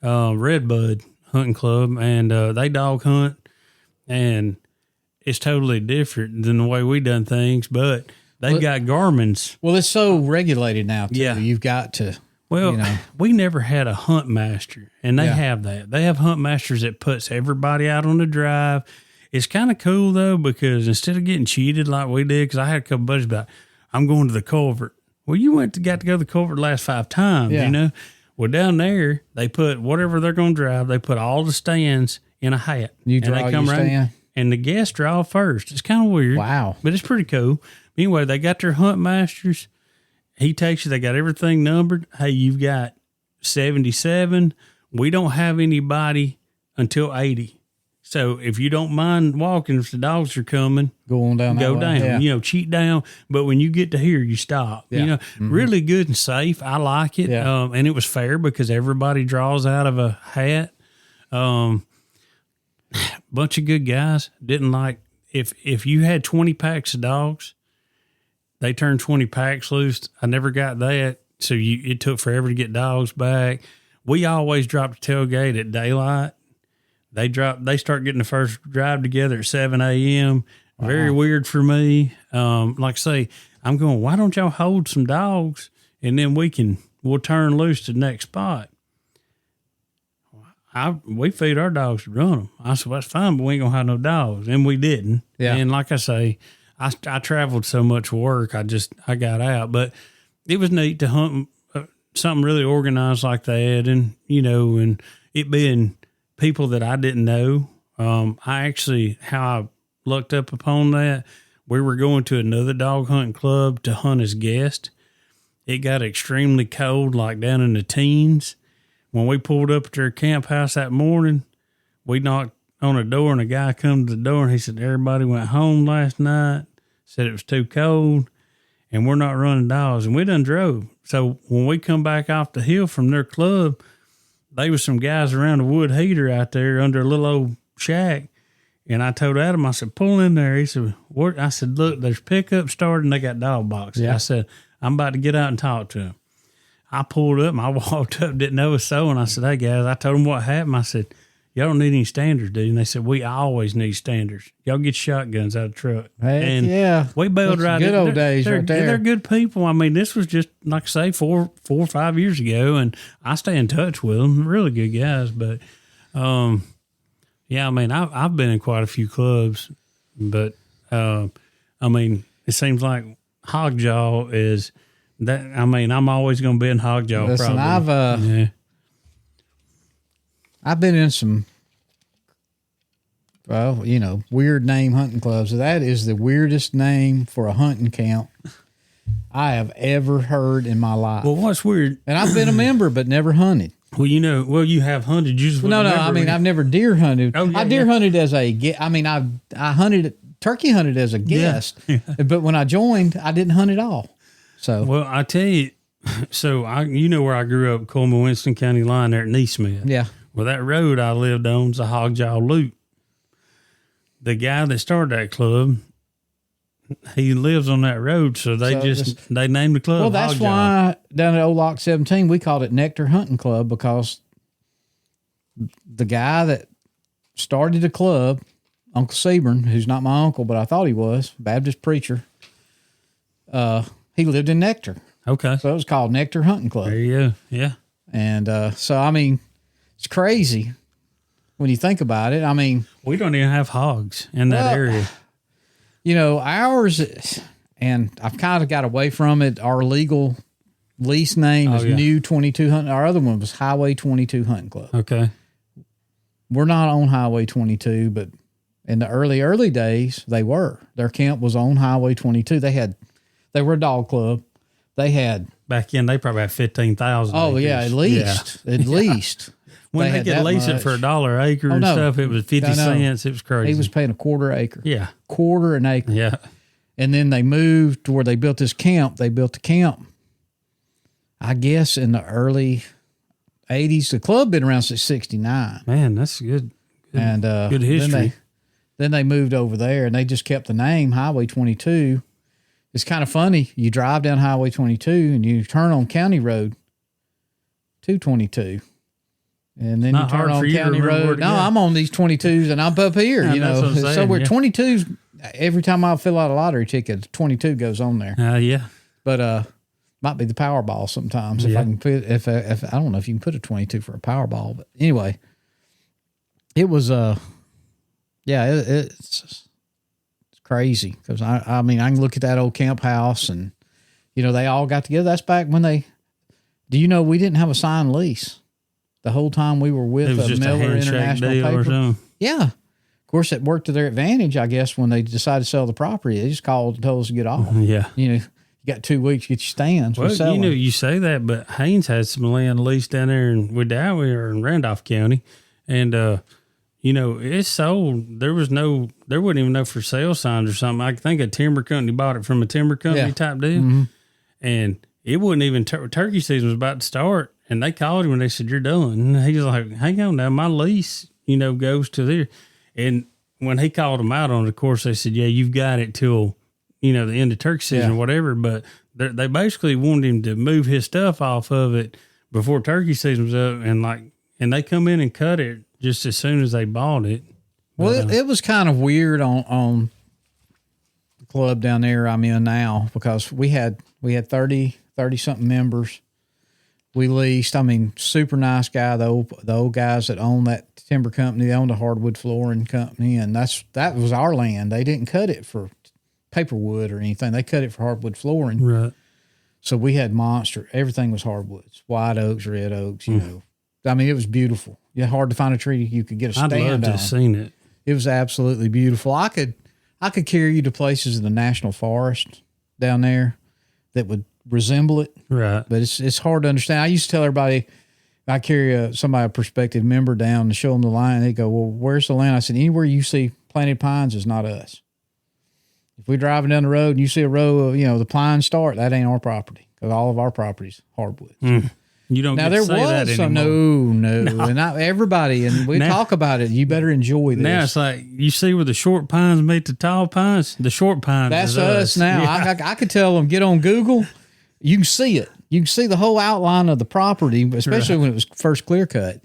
Redbud Hunting Club, and they dog hunt, and it's totally different than the way we done things, but they've got Garmin's. Well, it's so regulated now, too. Yeah. You've got to. Well, we never had a hunt master, and they have that. They have hunt masters that puts everybody out on the drive. It's kind of cool, though, because instead of getting cheated like we did, because I had a couple buddies about, I'm going to the culvert. Well, you got to go to the culvert the last 5 times, Well, down there, they put whatever they're going to drive, they put all the stands in a hat. You draw and they come your stand? And the guests draw first. It's kind of weird. Wow. But it's pretty cool. Anyway, they got their hunt masters. He takes you, they got everything numbered. Hey, you've got 77. We don't have anybody until 80. So if you don't mind walking, if the dogs are coming, go on down. Go down. Yeah. Cheat down. But when you get to here, you stop. Yeah. Really good and safe. I like it. Yeah. And it was fair because everybody draws out of a hat. Bunch of good guys. Didn't like if you had 20 packs of dogs, they turned 20 packs loose. I never got that. So it took forever to get dogs back. We always dropped the tailgate at daylight. They start getting the first drive together at 7 a.m. Wow. Very weird for me. Like I say, I'm going, why don't y'all hold some dogs and then we'll turn loose to the next spot. We feed our dogs to run them. I said, well, that's fine, but we ain't going to have no dogs. And we didn't. Yeah. And like I say, I traveled so much work, I got out. But it was neat to hunt something really organized like that. And, and it being people that I didn't know. How I looked up upon that, we were going to another dog hunting club to hunt as guests. It got extremely cold, like down in the teens. When we pulled up at their camp house that morning, we knocked on a door and a guy come to the door and he said, everybody went home last night, said it was too cold and we're not running dogs. And we done drove. So when we come back off the hill from their club, they was some guys around a wood heater out there under a little old shack. And I told Adam, I said, pull in there. He said, what? I said, look, there's pickup started and they got dog boxes. Yeah. I said, I'm about to get out and talk to them. I pulled up and I walked up, didn't know it was so. And I said, hey guys, I told them what happened. I said, y'all don't need any standards, dude. And they said, we always need standards. Y'all get shotguns out of the truck. Heck and yeah. We bailed right in. Good old days right there. They're good people. I mean, this was just, like I say, four or 5 years ago. And I stay in touch with them. Really good guys. But, yeah, I mean, I've been in quite a few clubs. But, I mean, it seems like Hogjaw is that. I mean, I'm always going to be in Hogjaw. Listen, probably. I've been in some, weird name hunting clubs. That is the weirdest name for a hunting camp I have ever heard in my life. Well, what's weird? And I've been a member, but never hunted. Well, you have hunted. You just no. I mean, I've never deer hunted. Oh, yeah, I deer hunted as a guest. I mean, I turkey hunted as a guest, but when I joined, I didn't hunt at all. So, well, I tell you, so you know where I grew up, Coleman, Winston County line there at Neesmith. Yeah. Well, that road I lived on's a Hogjaw Loop. The guy that started that club, he lives on that road, so they they named the club. Well, that's Hogjaw. why down at Old Lock 17 we called it Nectar Hunting Club, because the guy that started the club, Uncle Sebring, who's not my uncle, but I thought he was, Baptist preacher, he lived in Nectar. Okay. So it was called Nectar Hunting Club. There you go. Yeah. And so, I mean, it's crazy when you think about it. I mean, we don't even have hogs in that area. You know, ours, and I've kind of got away from it. Our legal lease name is New 22 Hunting. Our other one was Highway 22 Hunting Club. Okay. We're not on Highway 22, but in the early days, they were. Their camp was on Highway 22. They were a dog club. They had back in. They probably had 15,000. Oh acres. Yeah, at least. When they could lease it for $1 an acre and stuff, it was 50 cents. It was crazy. He was paying a quarter acre. Yeah, quarter an acre. Yeah, and then they moved to where they built this camp. They built the camp, I guess, in the early 80s. The club been around since 69. Man, that's good. And good history. Then they moved over there, and they just kept the name Highway 22. It's kind of funny. You drive down Highway 22, and you turn on County Road 222. And then you turn on County Road. No, I'm on these 22s, and I'm up here, you know. So we're 22s. Every time I fill out a lottery ticket, 22 goes on there. Yeah. But might be the Powerball sometimes. If I can put, if I don't know if you can put a 22 for a Powerball, but anyway, it was it's crazy, because I mean, I can look at that old camp house, and you know, they all got together. That's back when do you know we didn't have a signed lease the whole time we were with Miller International Paper? Yeah. Of course, it worked to their advantage, I guess, when they decided to sell the property. They just called and told us to get off. Yeah. You know, you got 2 weeks to get your stands. Well, you know, you say that, but Haynes had some land leased down there in Wedowee or in Randolph County. And, you know, it's sold. There wasn't even no for sale signs or something. I think a timber company bought it from a timber company type deal. Mm-hmm. And it wasn't even turkey season was about to start. And they called him and they said, "You're done." And he was like, "Hang on now, my lease, you know, goes to there." And when he called them out on it, of course, they said, "Yeah, you've got it till, you know, the end of turkey season or whatever." But they basically wanted him to move his stuff off of it before turkey season was up. And they come in and cut it just as soon as they bought it. Well, it was kind of weird on the club down there I'm in now, because we had 30 something members. We leased, I mean, super nice guy, the old guys that own that timber company. They owned a hardwood flooring company, and that was our land. They didn't cut it for paper wood or anything. They cut it for hardwood flooring. Right. So we had everything was hardwoods, white oaks, red oaks, you know. I mean, it was beautiful. Yeah, hard to find a tree you could get a stand on. I'd love to have seen it. It was absolutely beautiful. I could carry you to places in the national forest down there that would resemble it. Right. But it's hard to understand. I used to tell everybody, I carry a prospective member down to show them the line. They go, "Well, where's the land?" I said, "Anywhere you see planted pines is not us. If we're driving down the road and you see a row of, you know, the pines start, that ain't our property, because all of our property's hardwoods." You don't now, get to say that anymore. No. And not everybody, and we talk about it. You better enjoy this. Now it's like, you see where the short pines meet the tall pines? The short pines That's is us now. Yeah. I could tell them, get on Google. You can see it. You can see the whole outline of the property, especially when it was first clear cut.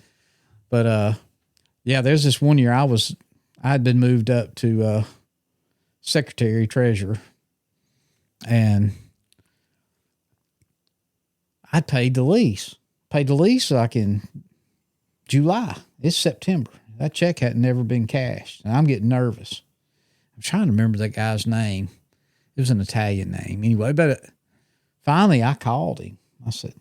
But, there's this one year I had been moved up to secretary, treasurer, and I paid the lease. Like in July. It's September. That check hadn't never been cashed, and I'm getting nervous. I'm trying to remember that guy's name. It was an Italian name. Anyway, but finally I called him. I said,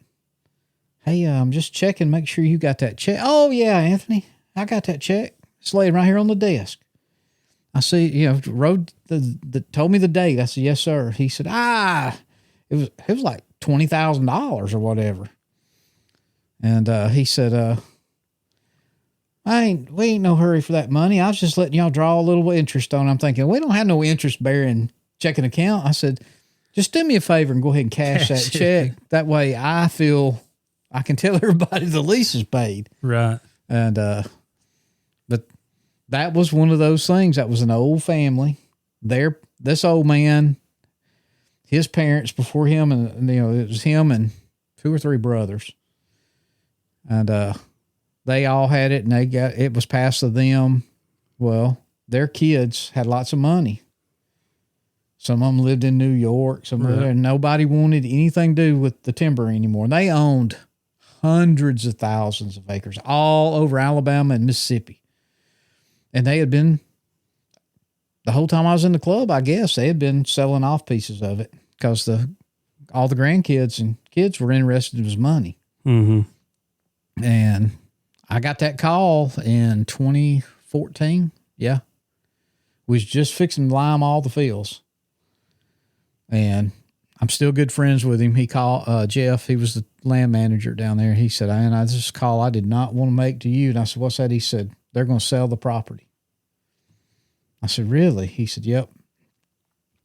"Hey, I'm just checking, make sure you got that check." "Oh, yeah, Anthony, I got that check. It's laying right here on the desk." I see, you know, told me the date. I said, "Yes, sir." He said, it was like $20,000 or whatever. And he said, we ain't no hurry for that money. I was just letting y'all draw a little interest on it." I'm thinking, we don't have no interest bearing checking account. I said, "Just do me a favor and go ahead and cash that check. That way I feel I can tell everybody the lease is paid." Right. And, but that was one of those things. That was an old family. This old man, his parents before him, and it was him and 2 or 3 brothers. And, they all had it, and it was passed to them. Well, their kids had lots of money. Some of them lived in New York. And nobody wanted anything to do with the timber anymore. And they owned hundreds of thousands of acres all over Alabama and Mississippi. And they had been, the whole time I was in the club, I guess, they had been selling off pieces of it because all the grandkids and kids were interested in his money. Mm-hmm. And I got that call in 2014. Yeah. Was just fixing to lime all the fields. And I'm still good friends with him. He called Jeff. He was the land manager down there. He said, I just call I did not want to make to you. And I said, what's that? He said, they're going to sell the property. I said, really? He said, yep.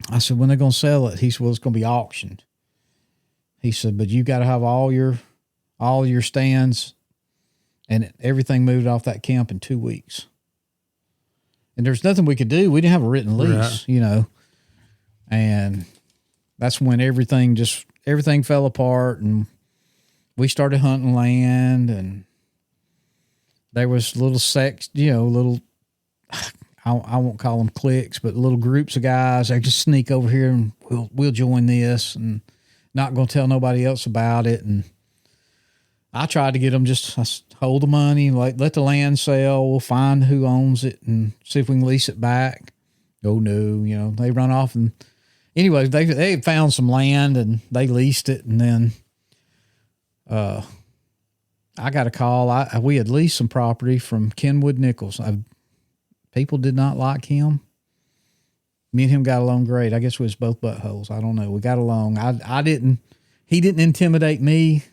I said, when they're going to sell it? He said, well, it's going to be auctioned. He said, but you got to have all your stands and everything moved off that camp in 2 weeks. And there's nothing we could do. We didn't have a written lease, and that's when everything fell apart, and we started hunting land, and there was little I won't call them cliques, but little groups of guys. They just sneak over here and we'll join this, and not going to tell nobody else about it. And I tried to get them just hold the money, let the land sell. We'll find who owns it and see if we can lease it back. Oh no, they run off. And anyway, they found some land and they leased it. And then, I got a call. We had leased some property from Kenwood Nichols. People did not like him. Me and him got along great. I guess we was both buttholes. I don't know. We got along. He didn't intimidate me.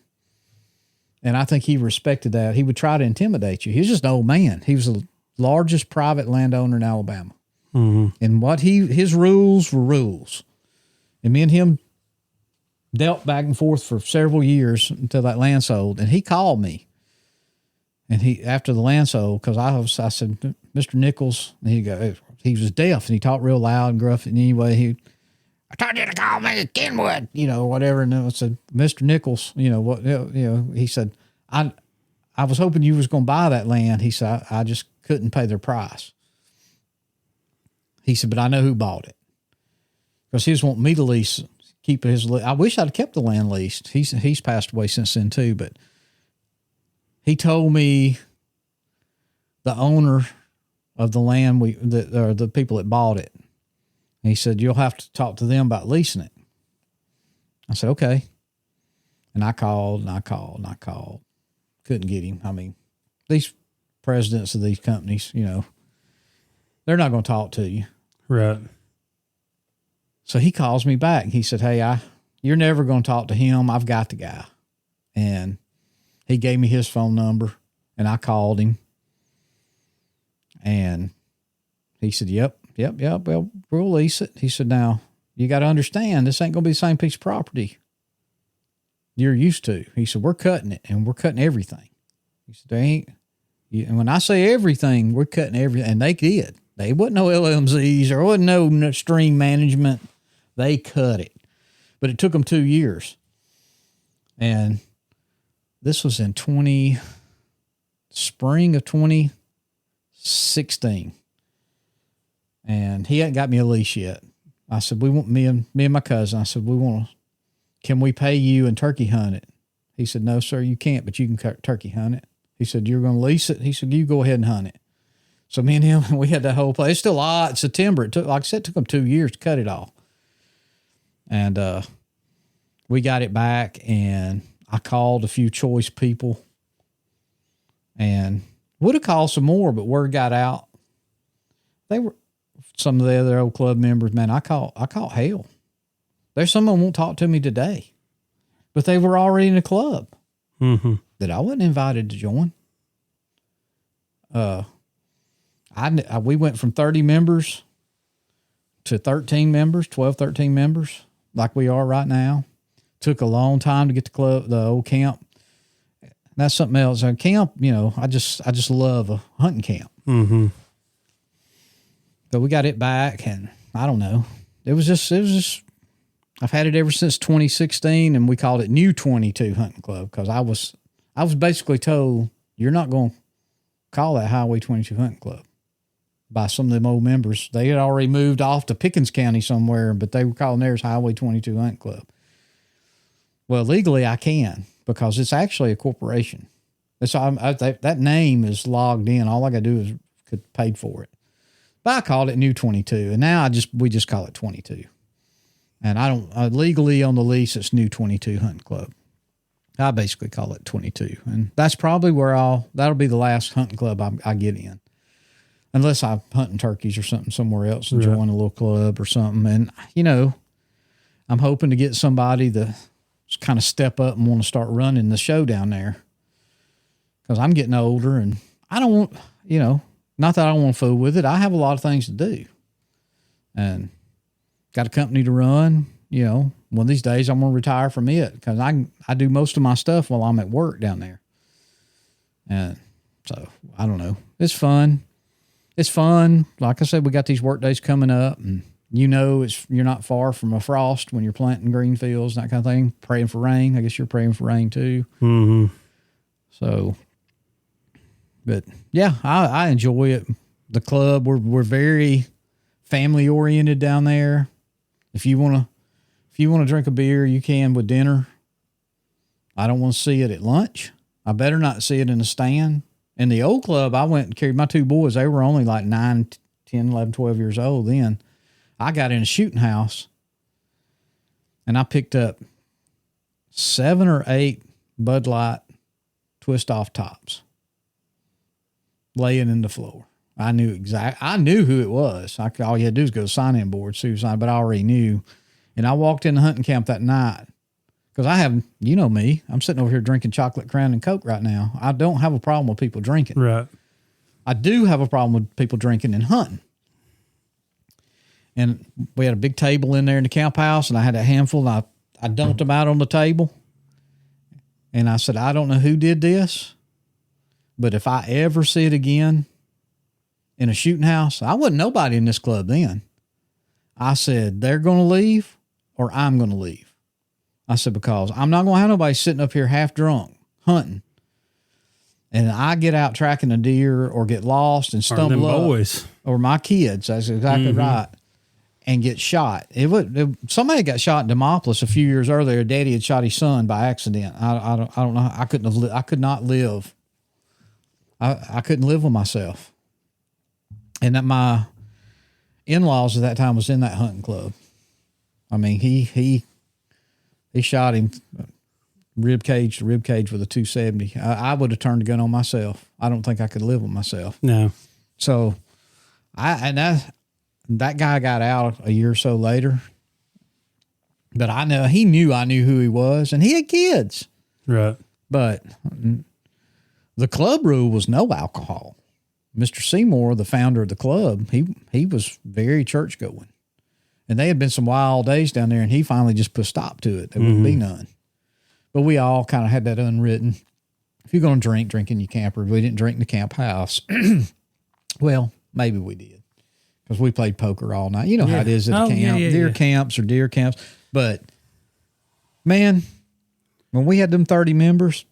And I think he respected that. He would try to intimidate you. He was just an old man. He was the largest private landowner in Alabama. Mm-hmm. And his rules were rules. And me and him dealt back and forth for several years until that land sold. And he called me. And after the land sold, because I said, Mr. Nichols, and he was deaf and he talked real loud and gruff. And anyway, I told you to call me Kenwood, whatever. And I said, Mr. Nichols, he said, I was hoping you was going to buy that land. He said, I just couldn't pay their price. He said, but I know who bought it. Because he was wanting me to keep his. I wish I'd kept the land leased. He's passed away since then too, but he told me the owner of the land or the people that bought it. And he said, you'll have to talk to them about leasing it. I said, okay. And I called. Couldn't get him. I mean, these presidents of these companies, they're not going to talk to you. Right. So he calls me back. He said, hey, you're never going to talk to him. I've got the guy. And he gave me his phone number, and I called him. And he said, yep. Well, we'll lease it. He said, now, you got to understand, this ain't going to be the same piece of property you're used to. He said, we're cutting it, and we're cutting everything. He said, and when I say everything, we're cutting everything. And they did. They wasn't no LMZs. There wasn't no stream management. They cut it. But it took them 2 years. And this was in spring of 2016. And he hadn't got me a lease yet. I said, we want me and my cousin. I said, can we pay you and turkey hunt it? He said, no, sir, you can't, but you can turkey hunt it. He said, you're going to lease it? He said, you go ahead and hunt it. So me and him, we had that whole place. It's still lots of timber. It took, like I said, it took them 2 years to cut it all. And we got it back, and I called a few choice people and would have called some more, but word got out. They were some of the other old club members, man, I caught hell. There's some of them won't talk to me today, but they were already in the club that I wasn't invited to join. We went from 30 members to 13 members, 12, 13 members, like we are right now. Took a long time to get the old camp. that's something else. Camp, I just love a hunting camp. Mm-hmm. But we got it back, and I don't know. It was just. I've had it ever since 2016, and we called it New 22 Hunting Club because I was basically told you're not going to call that Highway 22 Hunting Club by some of them old members. They had already moved off to Pickens County somewhere, but they were calling theirs Highway 22 Hunting Club. Well, legally I can because it's actually a corporation. That name is logged in. All I got to do is get paid for it. But I called it New 22, and now we just call it 22. And I don't legally on the lease it's New 22 Hunting Club. I basically call it 22, and that's probably where that'll be the last hunting club I get in, unless I'm hunting turkeys or something somewhere else and join a little club or something. And I'm hoping to get somebody to kind of step up and want to start running the show down there because I'm getting older and I don't want not that I don't want to fool with it. I have a lot of things to do, and got a company to run. One of these days I'm going to retire from it because I do most of my stuff while I'm at work down there. And so I don't know. It's fun. Like I said, we got these work days coming up, and you're not far from a frost when you're planting green fields and that kind of thing. Praying for rain. I guess you're praying for rain too. Mm-hmm. So, but yeah, I enjoy it. The club, we're very family oriented down there. If you want to drink a beer, you can with dinner. I don't want to see it at lunch. I better not see it in the stand. In the old club, I went and carried my two boys. They were only like 9, 10, 11, 12 years old then. I got in a shooting house, and I picked up 7 or 8 Bud Light twist-off tops laying in the floor. I knew who it was. All you had to do was go to sign-in board, but I already knew. And I walked in the hunting camp that night because I have, me, I'm sitting over here drinking chocolate Crown and Coke right now. I don't have a problem with people drinking. Right. I do have a problem with people drinking and hunting. And we had a big table in there in the camp house, and I had a handful, and I dumped them out on the table. And I said, I don't know who did this, but if I ever see it again in a shooting house, I wasn't nobody in this club then. I said, they're going to leave or I'm going to leave. I said, because I'm not going to have nobody sitting up here half drunk hunting. And I get out tracking a deer or get lost and stumble up. Boys. Or my kids. That's exactly right. And get shot. Somebody got shot in Demopolis a few years earlier. Daddy had shot his son by accident. I don't know. I could not live. I couldn't live with myself. And that my in-laws at that time was in that hunting club. I mean, he shot him rib cage to rib cage with a 270. I would have turned the gun on myself. I don't think I could live with myself. No. So that guy got out a year or so later, but he knew I knew who he was, and he had kids. Right. But the club rule was no alcohol. Mr. Seymour, the founder of the club, he was very church going. And they had been some wild days down there, and he finally just put a stop to it. There wouldn't be none. But we all kind of had that unwritten. If you're going to drink in your camper. We didn't drink in the camp house. Well, maybe we did because we played poker all night. You know how it is at the camp. Deer camps or deer camps. But, man, when we had them 30 members,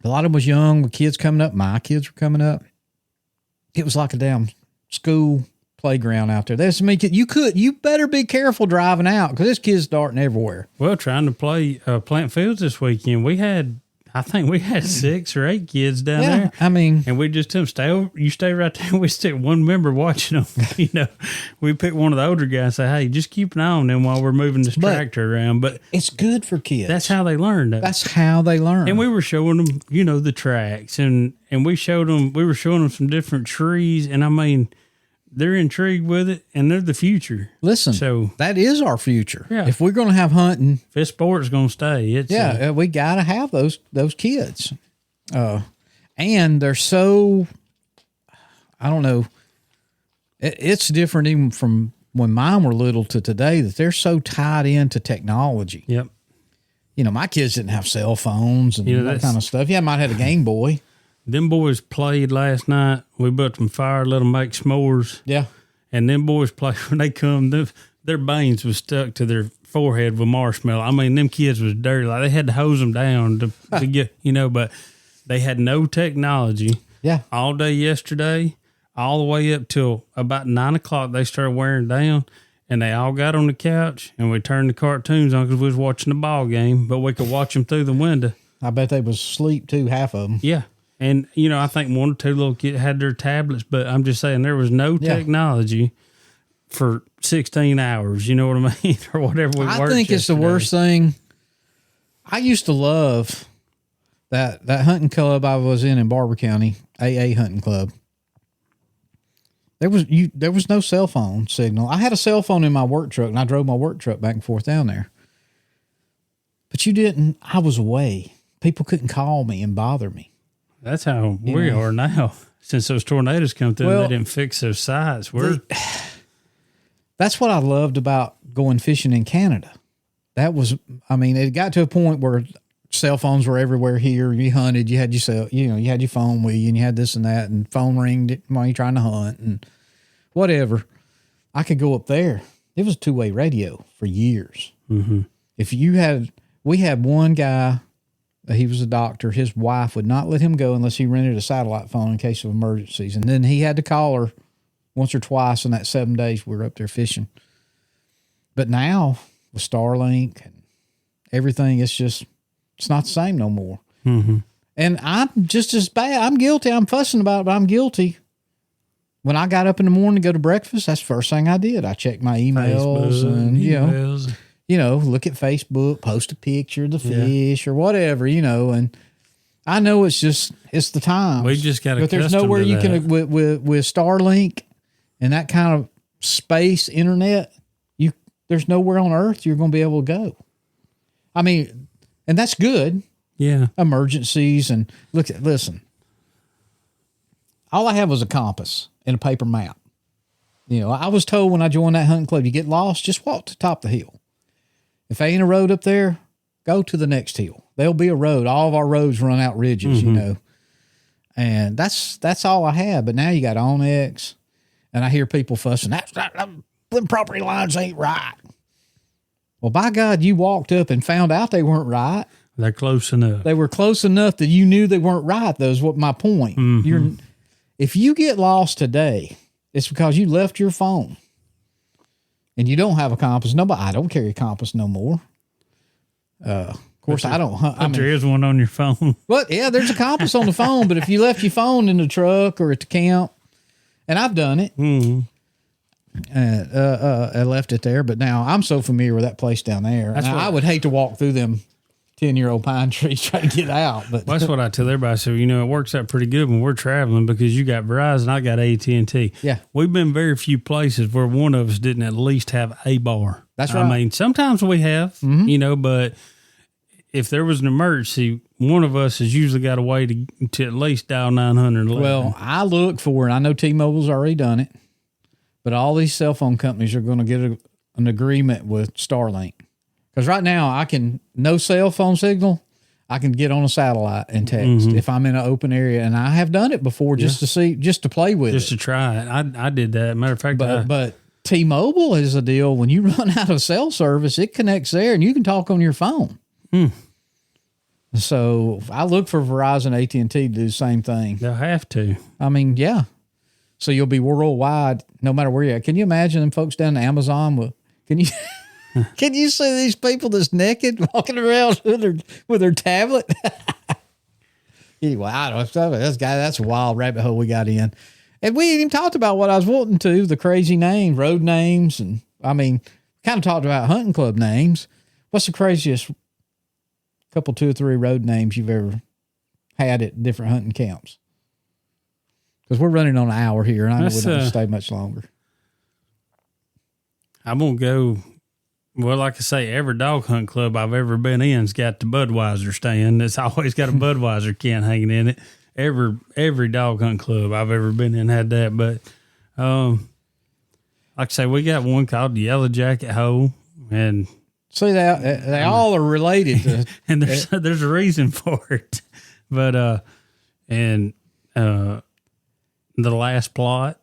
a lot of them was young with kids coming up. My kids were coming up. It was like a damn school playground out there. There's so many kids. You better be careful driving out because there's kids darting everywhere. Well, trying to play plant fields this weekend, I think we had 6 or 8 kids down there. I mean, and we just told them, you stay right there. We stick one member watching them. We picked one of the older guys, say, hey, just keep an eye on them while we're moving this tractor around. But it's good for kids. That's how they learn. That's how they learn. And we were showing them, the tracks, and we were showing them some different trees. And I mean, they're intrigued with it, and they're the future. Listen, so that is our future. Yeah. If we're going to have hunting, if this sport's going to stay, we got to have those kids. And they're so, I don't know, it's different even from when mine were little to today that they're so tied into technology. Yep. my kids didn't have cell phones and that kind of stuff. Yeah, I might have had a Game Boy. Them boys played last night. We built them fire, let them make s'mores. Yeah. And them boys play when they come. Their veins was stuck to their forehead with marshmallow. I mean, them kids was dirty. Like they had to hose them down to get, but they had no technology. Yeah. All day yesterday, all the way up till about 9 o'clock, they started wearing down. And they all got on the couch, and we turned the cartoons on because we was watching the ball game, but we could watch them through the window. I bet they was asleep too, half of them. Yeah. And, I think one or two little kids had their tablets, but I'm just saying there was no technology for 16 hours, you know what I mean? Or whatever we worked. I think it's the worst thing. I used to love that hunting club I was in Barber County, AA hunting club. There was no cell phone signal. I had a cell phone in my work truck, and I drove my work truck back and forth down there. But you didn't. I was away. People couldn't call me and bother me. That's how we are now. Since those tornadoes come through, and they didn't fix those sites. That's what I loved about going fishing in Canada. It got to a point where cell phones were everywhere here. You hunted, you had you had your phone with you, and you had this and that, and phone ringed while you're trying to hunt and whatever. I could go up there. It was a two-way radio for years. Mm-hmm. We had one guy, he was a doctor. His wife would not let him go unless he rented a satellite phone in case of emergencies. And then he had to call her once or twice in that 7 days we were up there fishing. But now with Starlink and everything, it's not the same no more. Mm-hmm. And I'm just as bad. I'm guilty. I'm fussing about it, but I'm guilty. When I got up in the morning to go to breakfast, that's the first thing I did. I checked my emails look at Facebook, post a picture of the fish or whatever, and I know it's the time. We just got to. But there's nowhere you can with Starlink and that kind of space internet. There's nowhere on earth you're going to be able to go. I mean, and that's good. Yeah. Emergencies and listen. All I had was a compass and a paper map. I was told when I joined that hunting club, you get lost, just walk to the top of the hill. If there ain't a road up there, go to the next hill. There'll be a road. All of our roads run out ridges, And that's all I had. But now you got Onyx, and I hear people fussing, them property lines ain't right. Well, by God, you walked up and found out they weren't right. They're close enough. They were close enough that you knew they weren't right. That was what my point. Mm-hmm. If you get lost today, it's because you left your phone and you don't have a compass. I don't carry a compass no more. Of course, I don't hunt. There is one on your phone. Well, yeah, there's a compass on the phone, but if you left your phone in the truck or at the camp, and I've done it, I left it there, but now I'm so familiar with that place down there. I would hate to walk through them 10-year-old pine trees trying to get out. But that's what I tell everybody. So, it works out pretty good when we're traveling because you got Verizon, I got AT&T. Yeah. We've been very few places where one of us didn't at least have a bar. That's right. I mean, sometimes we have, but if there was an emergency, one of us has usually got a way to at least dial 911. Well, I look for it. I know T-Mobile's already done it, but all these cell phone companies are going to get an agreement with Starlink. Because right now, no cell phone signal, I can get on a satellite and text if I'm in an open area. And I have done it before just to play with it. Just to try it. I did that. Matter of fact, but T-Mobile is a deal. When you run out of cell service, it connects there and you can talk on your phone. So I look for Verizon, AT&T to do the same thing. They'll have to. I mean, yeah. So you'll be worldwide no matter where you're at. Can you imagine them folks down in Amazon? Can you see these people that's naked walking around with their tablet? Anyway, I don't know. That's a wild rabbit hole we got in. And we ain't even talked about what I was wanting to, the crazy names, road names. And kind of talked about hunting club names. What's the craziest couple, 2 or 3 road names you've ever had at different hunting camps? Because we're running on an hour here, and I know we don't stay much longer. I'm going to go. Well, like I say, every dog hunt club I've ever been in's got the Budweiser stand. It's always got a Budweiser can hanging in it. Every dog hunt club I've ever been in had that. But like I say, we got one called the Yellow Jacket Hole, and See, they all are related to, and there's a reason for it. But the last plot,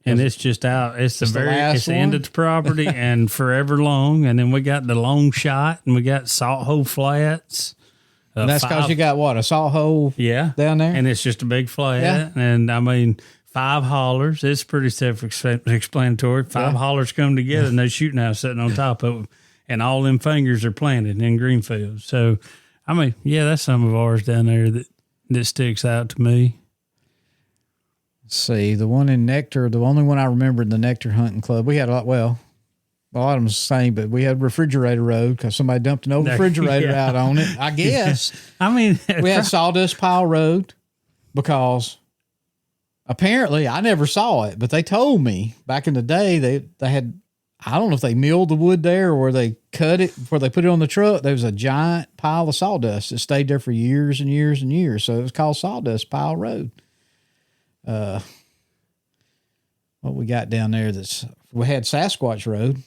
and it's just out. It's the end of the property and forever long. And then we got the long shot, and we got Salt Hole Flats. And that's because you got what, a salt hole down there? And it's just a big flat. And I mean, 5 hollers. It's pretty self-explanatory. 5 hollers come together and no shooting house sitting on top of them. And all them fingers are planted in Greenfield. So, I mean, yeah, that's some of ours down there that sticks out to me. Let's see, the one in Nectar, the only one I remember in the Nectar Hunting Club, we had a lot of them the same, but we had Refrigerator Road because somebody dumped an old refrigerator out on it, I guess. I mean, we had Sawdust Pile Road because apparently I never saw it, but they told me back in the day they had, I don't know if they milled the wood there or they cut it before they put it on the truck. There was a giant pile of sawdust that stayed there for years and years and years. So it was called Sawdust Pile Road. What we got down there we had Sasquatch Road.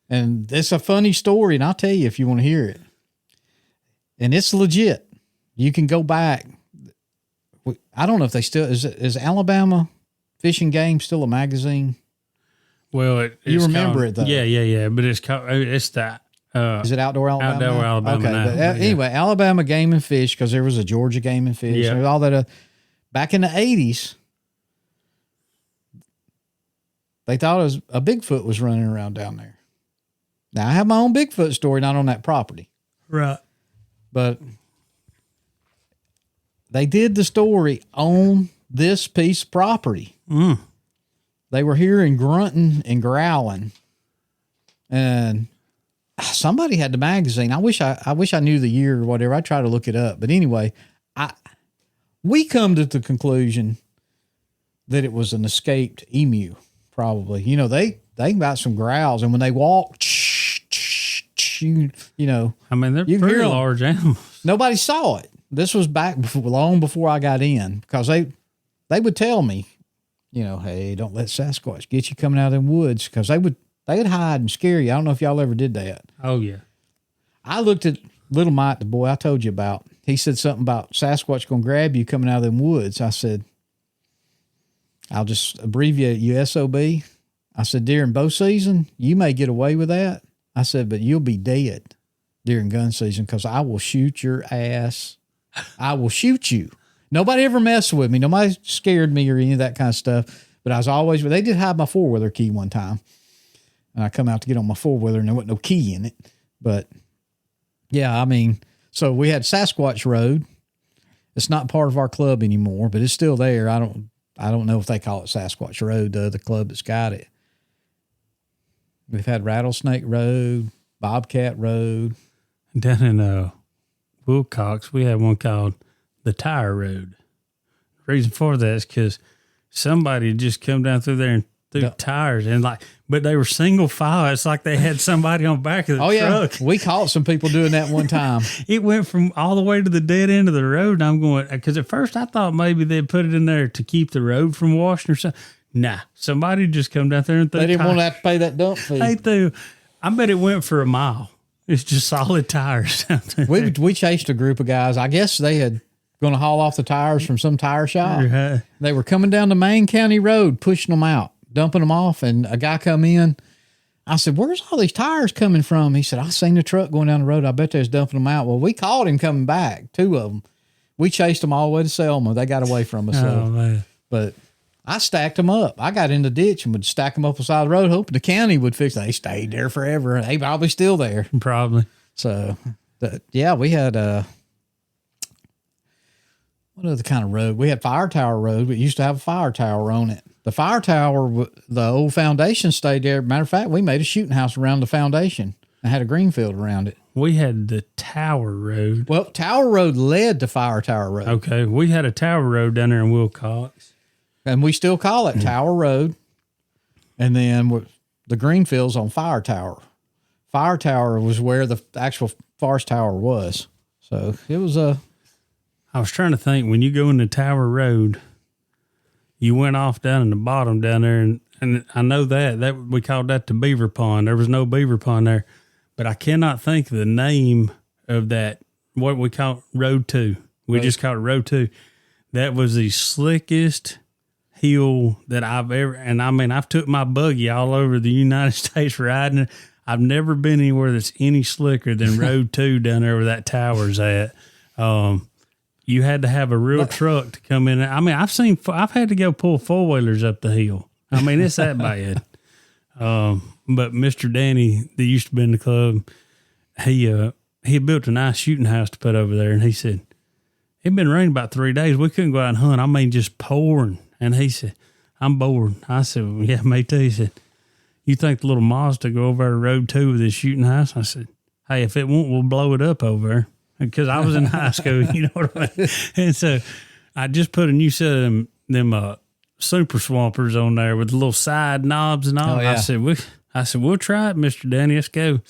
And it's a funny story, and I'll tell you if you want to hear it. And it's legit. You can go back. I don't know if they still is Alabama Fish and Game still a magazine? Well, you remember it though. Yeah. But it's the is it Outdoor Alabama? Outdoor Alabama. Okay, now. But anyway, Alabama Game and Fish because there was a Georgia Game and Fish and all that. Back in the 80s, they thought a Bigfoot was running around down there. Now, I have my own Bigfoot story, not on that property. Right. But they did the story on this piece of property. Mm. They were hearing grunting and growling. And somebody had the magazine. I wish I knew the year or whatever. I tried to look it up. But anyway, we come to the conclusion that it was an escaped emu, probably. You know, they got some growls, and when they walk, you know. I mean, they're pretty large animals. Nobody saw it. This was long before I got in because they would tell me, you know, hey, don't let Sasquatch get you coming out of them woods because they'd hide and scare you. I don't know if y'all ever did that. Oh, yeah. I looked at Little Mike, the boy I told you about. He said something about Sasquatch going to grab you coming out of them woods. I said, I'll just abbreviate you SOB. I said, during bow season, you may get away with that. I said, but you'll be dead during gun season because I will shoot your ass. I will shoot you. Nobody ever messed with me. Nobody scared me or any of that kind of stuff. But I was always, they did hide my four-wheeler key one time. And I come out to get on my four-wheeler and there wasn't no key in it. But yeah, I mean, so we had Sasquatch Road. It's not part of our club anymore, but it's still there. I don't know if they call it Sasquatch Road, the club that's got it. We've had Rattlesnake Road, Bobcat Road. Down in Wilcox, we had one called the Tire Road. The reason for that is because somebody just come down through there and threw tires and but they were single file. It's like they had somebody on the back of the truck. Yeah. We caught some people doing that one time. It went from all the way to the dead end of the road. And I'm going, because at first I thought maybe they'd put it in there to keep the road from washing or something. Nah, somebody just come down there and threw They didn't want to have to pay that dump fee. They threw. I bet it went for a mile. It's just solid tires. We chased a group of guys. I guess they had going to haul off the tires from some tire shop. Right. They were coming down the main county road, pushing them out, dumping them off. And a guy come in. I said, where's all these tires coming from? He said, I seen the truck going down the road. I bet they was dumping them out. Well, we caught him coming back, 2 of them. We chased them all the way to Selma. They got away from us. Oh, man. But I stacked them up. I got in the ditch and would stack them up beside the road, hoping the county would fix them. They stayed there forever. They probably still there. Probably. So, we had what other kind of road? We had Fire Tower Road. We used to have a fire tower on it. The fire tower, the old foundation stayed there. Matter of fact, we made a shooting house around the foundation and had a green field around it. We had the Tower Road. Well, Tower Road led to Fire Tower Road. Okay. We had a Tower Road down there in Wilcox. And we still call it Tower Road. And then the green field's on Fire Tower. Fire Tower was where the actual Forest Tower was. So it was I was trying to think, when you go into Tower Road, you went off down in the bottom down there, and I know that we called that the Beaver Pond. There was no beaver pond there, but I cannot think of the name of that, what we call Road 2. We just called it Road 2. That was the slickest hill that I've ever, and I mean, I've took my buggy all over the United States riding it. I've never been anywhere that's any slicker than Road 2 down there where that tower's at. You had to have a real truck to come in. I mean, I've had to go pull four-wheelers up the hill. I mean, it's that bad. But Mr. Danny, that used to be in the club, he built a nice shooting house to put over there, and he said, it'd been raining about 3 days. We couldn't go out and hunt. I mean, just pouring. And he said, I'm bored. I said, well, yeah, me too. He said, you think the little Mazda go over to Road 2 with this shooting house? I said, hey, if it won't, we'll blow it up over there. Because I was in high school, you know what I mean? And so I just put a new set of them super swampers on there with the little side knobs and all. Oh, yeah. I said, we'll try it, Mr. Danny. Let's go.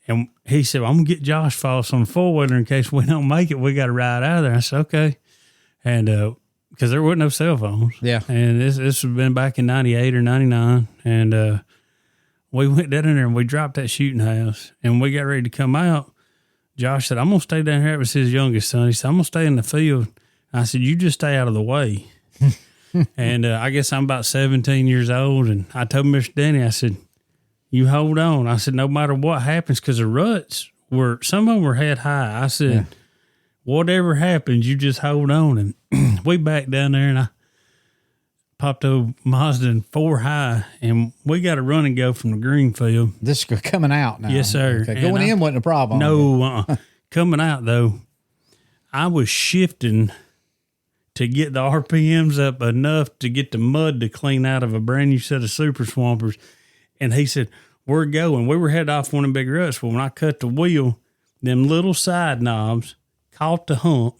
And he said, well, I'm going to get Josh Foss on the four-wheeler in case we don't make it. We got to ride out of there. I said, okay. And because there wasn't no cell phones. Yeah. And this has been back in 98 or 99. And we went down in there and we dropped that shooting house. And we got ready to come out. Josh said, I'm going to stay down here. It was his youngest son. He said, I'm going to stay in the field. I said, you just stay out of the way. And I guess I'm about 17 years old. And I told Mr. Danny, I said, you hold on. I said, no matter what happens, because the ruts some of them were head high. I said, whatever happens, you just hold on. And we back down there, and I popped a Mazda in 4 high, and we got to run and go from the green field. This is coming out now. Yes, sir. Okay. Going in wasn't a problem. No, coming out, though, I was shifting to get the RPMs up enough to get the mud to clean out of a brand new set of super swampers. And he said, we're going. We were headed off one of the big ruts. Well, when I cut the wheel, them little side knobs caught the hump,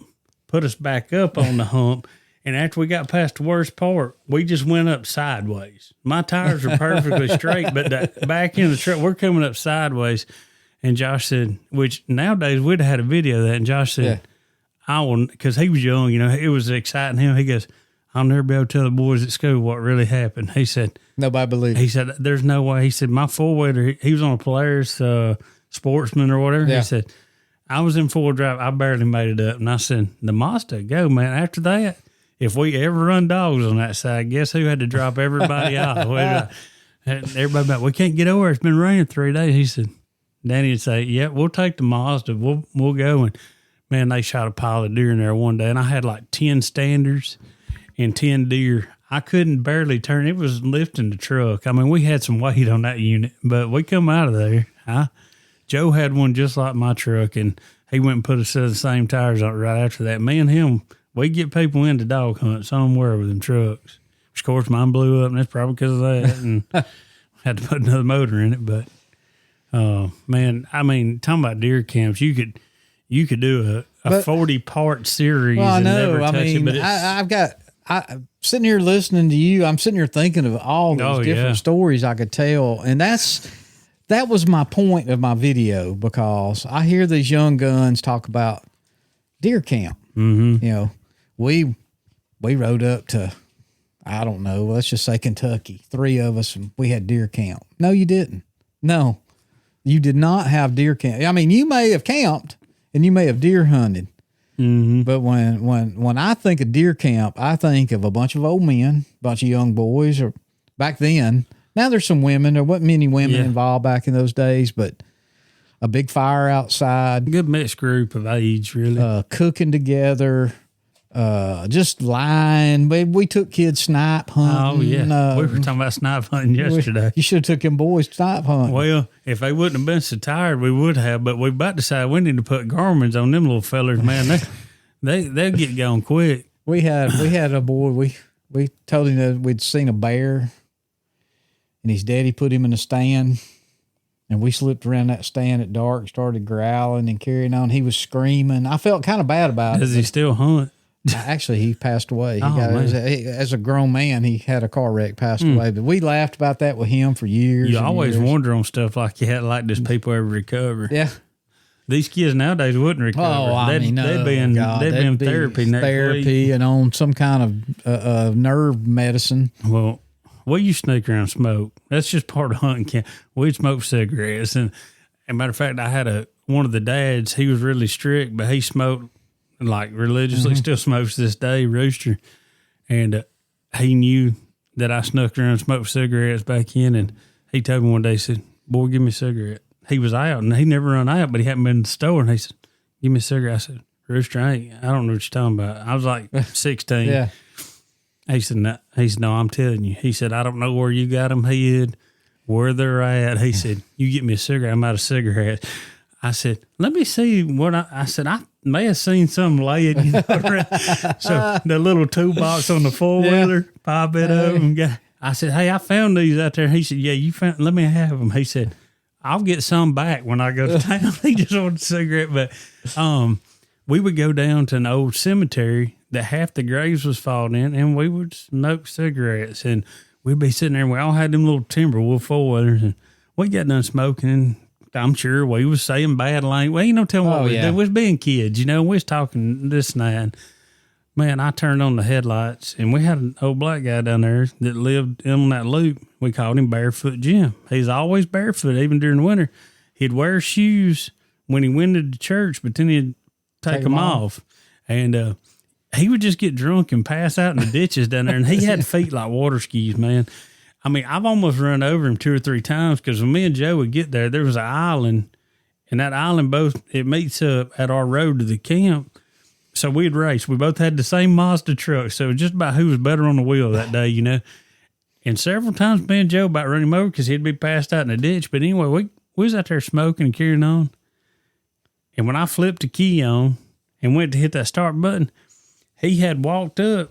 put us back up on the hump. And after we got past the worst part, we just went up sideways. My tires were perfectly straight, but the back end of the truck, we're coming up sideways. And Josh said, which nowadays we'd have had a video of that. And Josh said, I will, because he was young, you know, it was exciting him. He goes, I'll never be able to tell the boys at school what really happened. He said, nobody believed. He said, there's no way. He said, my four-wheeler, he was on a Polaris Sportsman or whatever. Yeah. He said, I was in four-wheel drive. I barely made it up. And I said, the Mazda, go, man. After that, if we ever run dogs on that side, guess who had to drop everybody off? Everybody about, we can't get over. It's been raining 3 days. He said, Danny would say, yeah, we'll take the Mazda. We'll go. And, man, they shot a pile of deer in there one day. And I had like 10 standards and 10 deer. I couldn't barely turn. It was lifting the truck. I mean, we had some weight on that unit, but we come out of there. Joe had one just like my truck, and he went and put a set of the same tires on it right after that. Me and him, we get people into dog hunt somewhere with them trucks. Of course, mine blew up, and that's probably because of that, and had to put another motor in it. But, man, I mean, talking about deer camps, you could do a 40-part series. Well, I and know. Never touch I mean, it, I'm sitting here listening to you. I'm sitting here thinking of all those different stories I could tell. And that was my point of my video, because I hear these young guns talk about deer camp. Mm-hmm. You know, we rode up to, I don't know, let's just say Kentucky, 3 of us, and we had deer camp. No, you didn't. No, you did not have deer camp. I mean, you may have camped and you may have deer hunted. Mm-hmm. But when I think of deer camp, I think of a bunch of old men, a bunch of young boys, or back then. Now there's some women. There wasn't many women involved back in those days, but a big fire outside. Good mixed group of age, really. Cooking together, just lying. We took kids snipe hunting. Oh, yeah. We were talking about snipe hunting yesterday. You should have took them boys snipe hunting. Well, if they wouldn't have been so tired, we would have. But we about decided we need to put Garmin's on them little fellers, man. They'll get going quick. We had a boy. We told him that we'd seen a bear, and his daddy put him in a stand, and we slipped around that stand at dark, started growling and carrying on. He was screaming. I felt kind of bad about it. Does he still hunt? Actually, he passed away. As a grown man, he had a car wreck, passed away. But we laughed about that with him for years. You always wonder on stuff like that, like does people ever recover? Yeah. These kids nowadays wouldn't recover. Oh, they'd be in therapy next week. And on some kind of nerve medicine. Well, we used to sneak around and smoke. That's just part of hunting camp. We'd smoke cigarettes, and a matter of fact, I had one of the dads, he was really strict, but he smoked like religiously, still smokes to this day, Rooster. And he knew that I snuck around and smoked cigarettes back in. And he told me one day, he said, boy, give me a cigarette. He was out and he never run out, but he hadn't been in the store. And he said, give me a cigarette. I said, Rooster, I don't know what you're talking about. I was like 16. Yeah. He said, no, I'm telling you. He said, I don't know where you got them hid, where they're at. He said, you get me a cigarette, I'm out of cigarettes. I said, let me see what I said, I may have seen something laying, around. So the little toolbox on the four-wheeler, pop it up. And I said, hey, I found these out there. He said, yeah, you found, let me have them. He said, I'll get some back when I go to town. He just wanted a cigarette. But we would go down to an old cemetery that half the graves was falling in, and we would smoke cigarettes. And we'd be sitting there, and we all had them little Timberwolf four-wheelers, and we got done smoking. I'm sure we was saying bad language. Well, ain't no telling what we did. We was being kids, we was talking this and that. And man, I turned on the headlights, and we had an old black guy down there that lived in that loop. We called him Barefoot Jim. He's always barefoot, even during the winter. He'd wear shoes when he went to church, but then he'd take them off. And he would just get drunk and pass out in the ditches down there. And he had feet like water skis, man. I mean, I've almost run over him 2 or 3 times because when me and Joe would get there, there was an island, and that island it meets up at our road to the camp. So we'd race. We both had the same Mazda truck, so it was just about who was better on the wheel that day, And several times me and Joe about running him over because he'd be passed out in the ditch. But anyway, we was out there smoking and carrying on. And when I flipped the key on and went to hit that start button, he had walked up,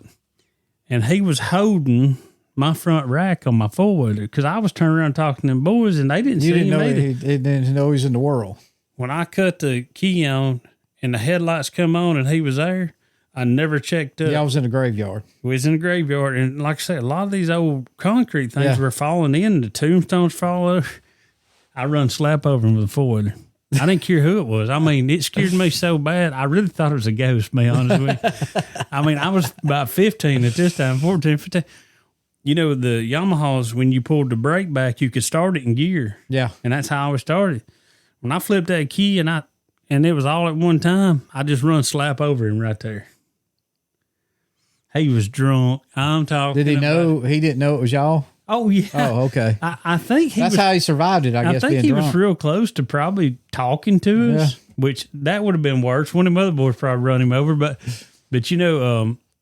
and he was holding my front rack on my four-wheeler because I was turning around talking to them boys, and they didn't see him either. He didn't know he was in the world. When I cut the key on and the headlights come on and he was there, I never checked up. Yeah, I was in the graveyard. We was in the graveyard, and like I said, a lot of these old concrete things were falling in. The tombstones fall over. I run slap over him with a four-wheeler. I didn't care who it was. I mean, it scared me so bad. I really thought it was a ghost, to be honest with you. I mean, I was about 15 at this time, 14, 15. The Yamahas, when you pulled the brake back, you could start it in gear. Yeah. And that's how I was started. When I flipped that key and it was all at one time, I just run slap over him right there. He was drunk. I'm talking. Did he know? He didn't know it was y'all? Oh, yeah. Oh, okay. I think that's how he survived it, I guess. I think he drunk. was real close to probably talking to us, which that would have been worse. One of the other boys probably run him over. But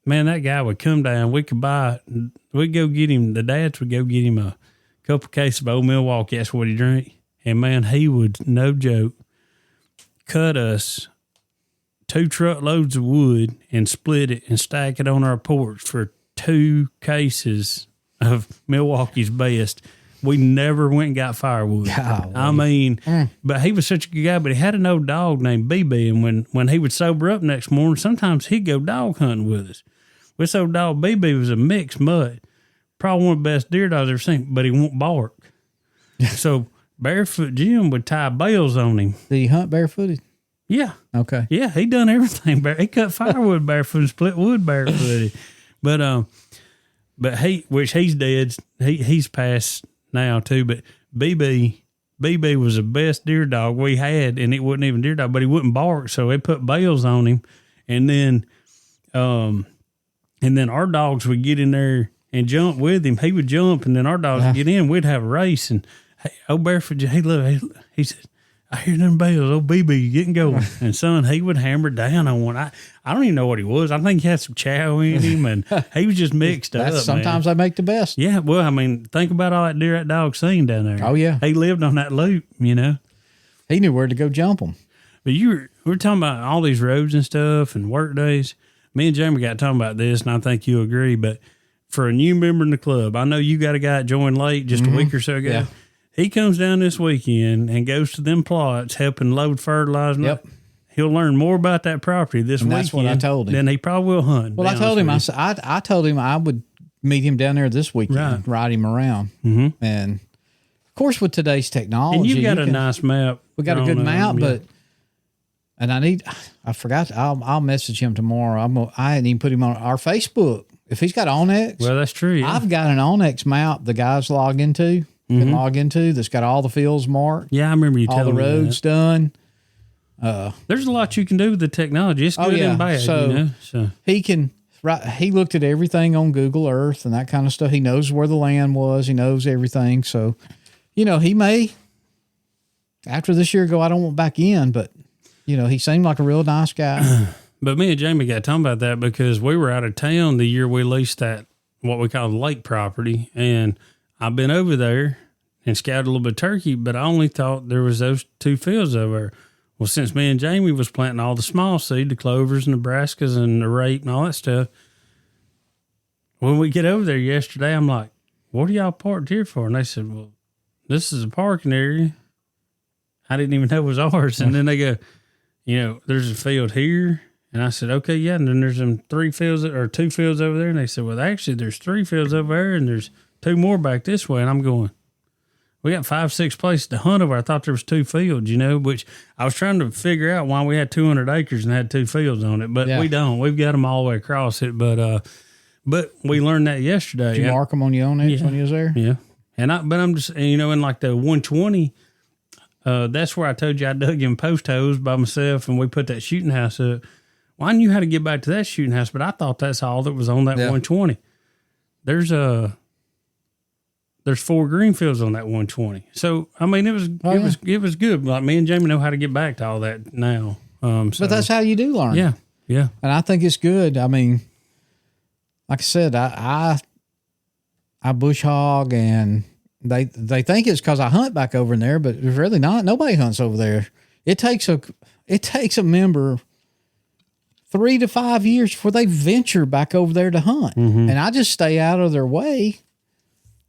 man, that guy would come down. We'd go get him. The dads would go get him a couple cases of old Milwaukee. That's what he drank. And man, he would, no joke, cut us 2 truckloads of wood and split it and stack it on our porch for 2 cases of Milwaukee's Best. We never went and got firewood. Golly. I mean, but he was such a good guy, but he had an old dog named BB, and when he would sober up next morning, sometimes he'd go dog hunting with us. This old dog BB was a mixed mutt. Probably one of the best deer dogs I've ever seen, but he won't bark. So Barefoot Jim would tie bells on him. Did he hunt barefooted? Yeah. Okay. Yeah, he done everything. He cut firewood barefoot and split wood barefooted. But he's dead. He's passed now too. But BB was the best deer dog we had, and it wasn't even deer dog, but he wouldn't bark. So they put bells on him, and then our dogs would get in there and jump with him. He would jump, and then our dogs would get in. We'd have a race, and old Barefoot, he said, I hear them bells. Oh, BB, getting going. And son, he would hammer down on one. I don't even know what he was. I think he had some chow in him, and he was just mixed up. Sometimes they make the best. Yeah, well, I mean, think about all that deer that dog seen down there. Oh, yeah. He lived on that loop, He knew where to go jump them. But we're talking about all these roads and stuff and work days. Me and Jamie got talking about this, and I think you'll agree, but for a new member in the club, I know you got a guy that joined late just a week or so ago. Yeah. He comes down this weekend and goes to them plots helping load fertilizer. Yep. He'll learn more about that property this weekend. That's what I told him. Than he probably will hunt. Well, I told him, I told him I would meet him down there this weekend, ride him around. Mm-hmm. And of course, with today's technology, and you've got a nice map. We got a good map, but I forgot. I'll message him tomorrow. I hadn't even put him on our Facebook. If he's got Onyx, well, that's true. Yeah. I've got an Onyx map the guys log into. can log into that's got all the fields marked. Yeah, I remember you all telling the me roads done. There's a lot you can do with the technology. It's good and bad, So he can. Right, he looked at everything on Google Earth and that kind of stuff. He knows where the land was. He knows everything. So, he may, after this year, go, I don't want back in. But, he seemed like a real nice guy. But me and Jamie got talking about that because we were out of town the year we leased that, what we call the lake property. And I've been over there and scouted a little bit of turkey, but I only thought there was those 2 fields over there. Well, since me and Jamie was planting all the small seed, the clovers, Nebraskas, and the rape and all that stuff, when we get over there yesterday, I'm like, what are y'all parked here for? And they said, well, this is a parking area. I didn't even know it was ours. And then they go, there's a field here. And I said, okay, yeah. And then there's them 3 fields or 2 fields over there. And they said, well, actually, there's 3 fields over there and there's 2 more back this way. And I'm going, we got 5, 6 places to hunt over. I thought there was 2 fields, which I was trying to figure out why we had 200 acres and had 2 fields on it, but we don't. We've got them all the way across it. But we learned that yesterday. Did you mark them on your own when you was there? Yeah. But I'm just, in like the 120, that's where I told you I dug in post holes by myself and we put that shooting house up. Well, I knew how to get back to that shooting house, but I thought that's all that was on that 120. There's 4 green fields on that 120. So, I mean, it was good. Like me and Jamie know how to get back to all that now. But that's how you do learn. Yeah. Yeah. And I think it's good. I mean, like I said, I bush hog and they think it's because I hunt back over in there, but it's really not. Nobody hunts over there. It takes a member 3 to 5 years before they venture back over there to hunt. And I just stay out of their way.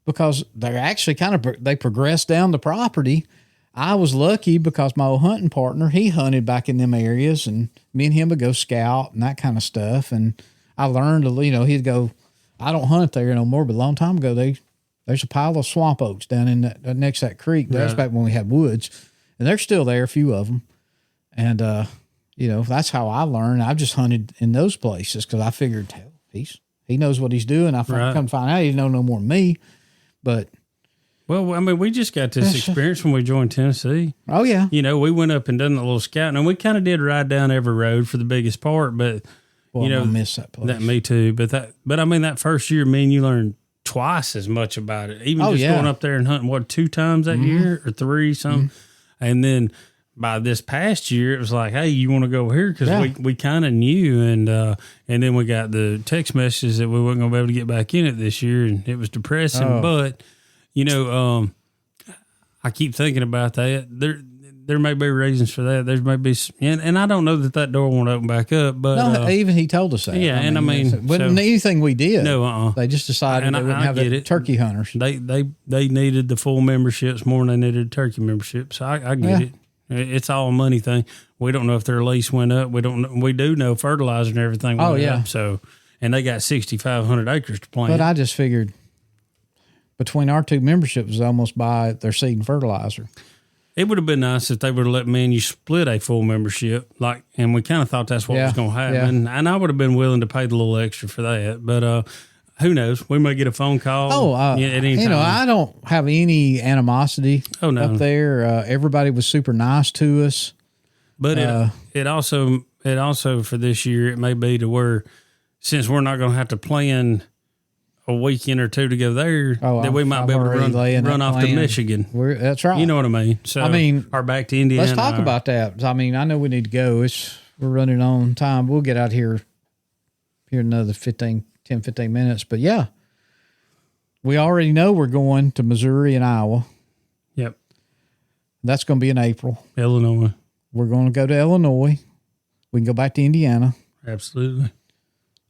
Because they're actually they progressed down the property. I was lucky because my old hunting partner, he hunted back in them areas and me and him would go scout and that kind of stuff. And I learned, he'd go, I don't hunt there no more, but a long time ago, there's a pile of swamp oaks down in that next to that creek. That's back when we had woods and they're still there, a few of them. And, that's how I learned. I've just hunted in those places because I figured, hell, he knows what he's doing. I come to find out he didn't know no more than me. But well, I mean, we just got this experience when we joined Tennessee. Oh yeah, we went up and done a little scouting, and we kind of did ride down every road for the biggest part. But I miss that place. Me too. But I mean, that first year, me and you learned twice as much about it. Even going up there and hunting 2 times that year or 3 something, and then by this past year, it was like, hey, you want to go over here? Because we kind of knew. And then we got the text messages that we weren't going to be able to get back in it this year. And it was depressing. Oh. But, I keep thinking about that. There may be reasons for that. There may be, and I don't know that door won't open back up. But no, even he told us that. Yeah, I mean, wasn't anything we did. No, they just decided they wouldn't have the turkey hunters. They needed the full memberships more than they needed the turkey membership. So I get it. It's all a money thing. We don't know if their lease went up. We don't know. We do know fertilizer and everything went up. So, and they got 6,500 acres to plant. But I just figured between our 2 memberships, almost buy their seed and fertilizer. It would have been nice if they would have let me and you split a full membership, and we kind of thought that's what was going to happen. And I would have been willing to pay the little extra for that. But who knows? We may get a phone call. At any time. I don't have any animosity up there. Everybody was super nice to us. But it also for this year, it may be to where, since we're not going to have to plan a weekend or 2 to go there, that we might be able to run off to Michigan. That's right. You know what I mean? So, or back to Indiana. Let's talk about that. I mean, I know we need to go. We're running on time. We'll get out here another 10, 15 minutes. But yeah, we already know we're going to Missouri and Iowa. Yep. That's going to be in April. Illinois. We're going to go to Illinois. We can go back to Indiana. Absolutely.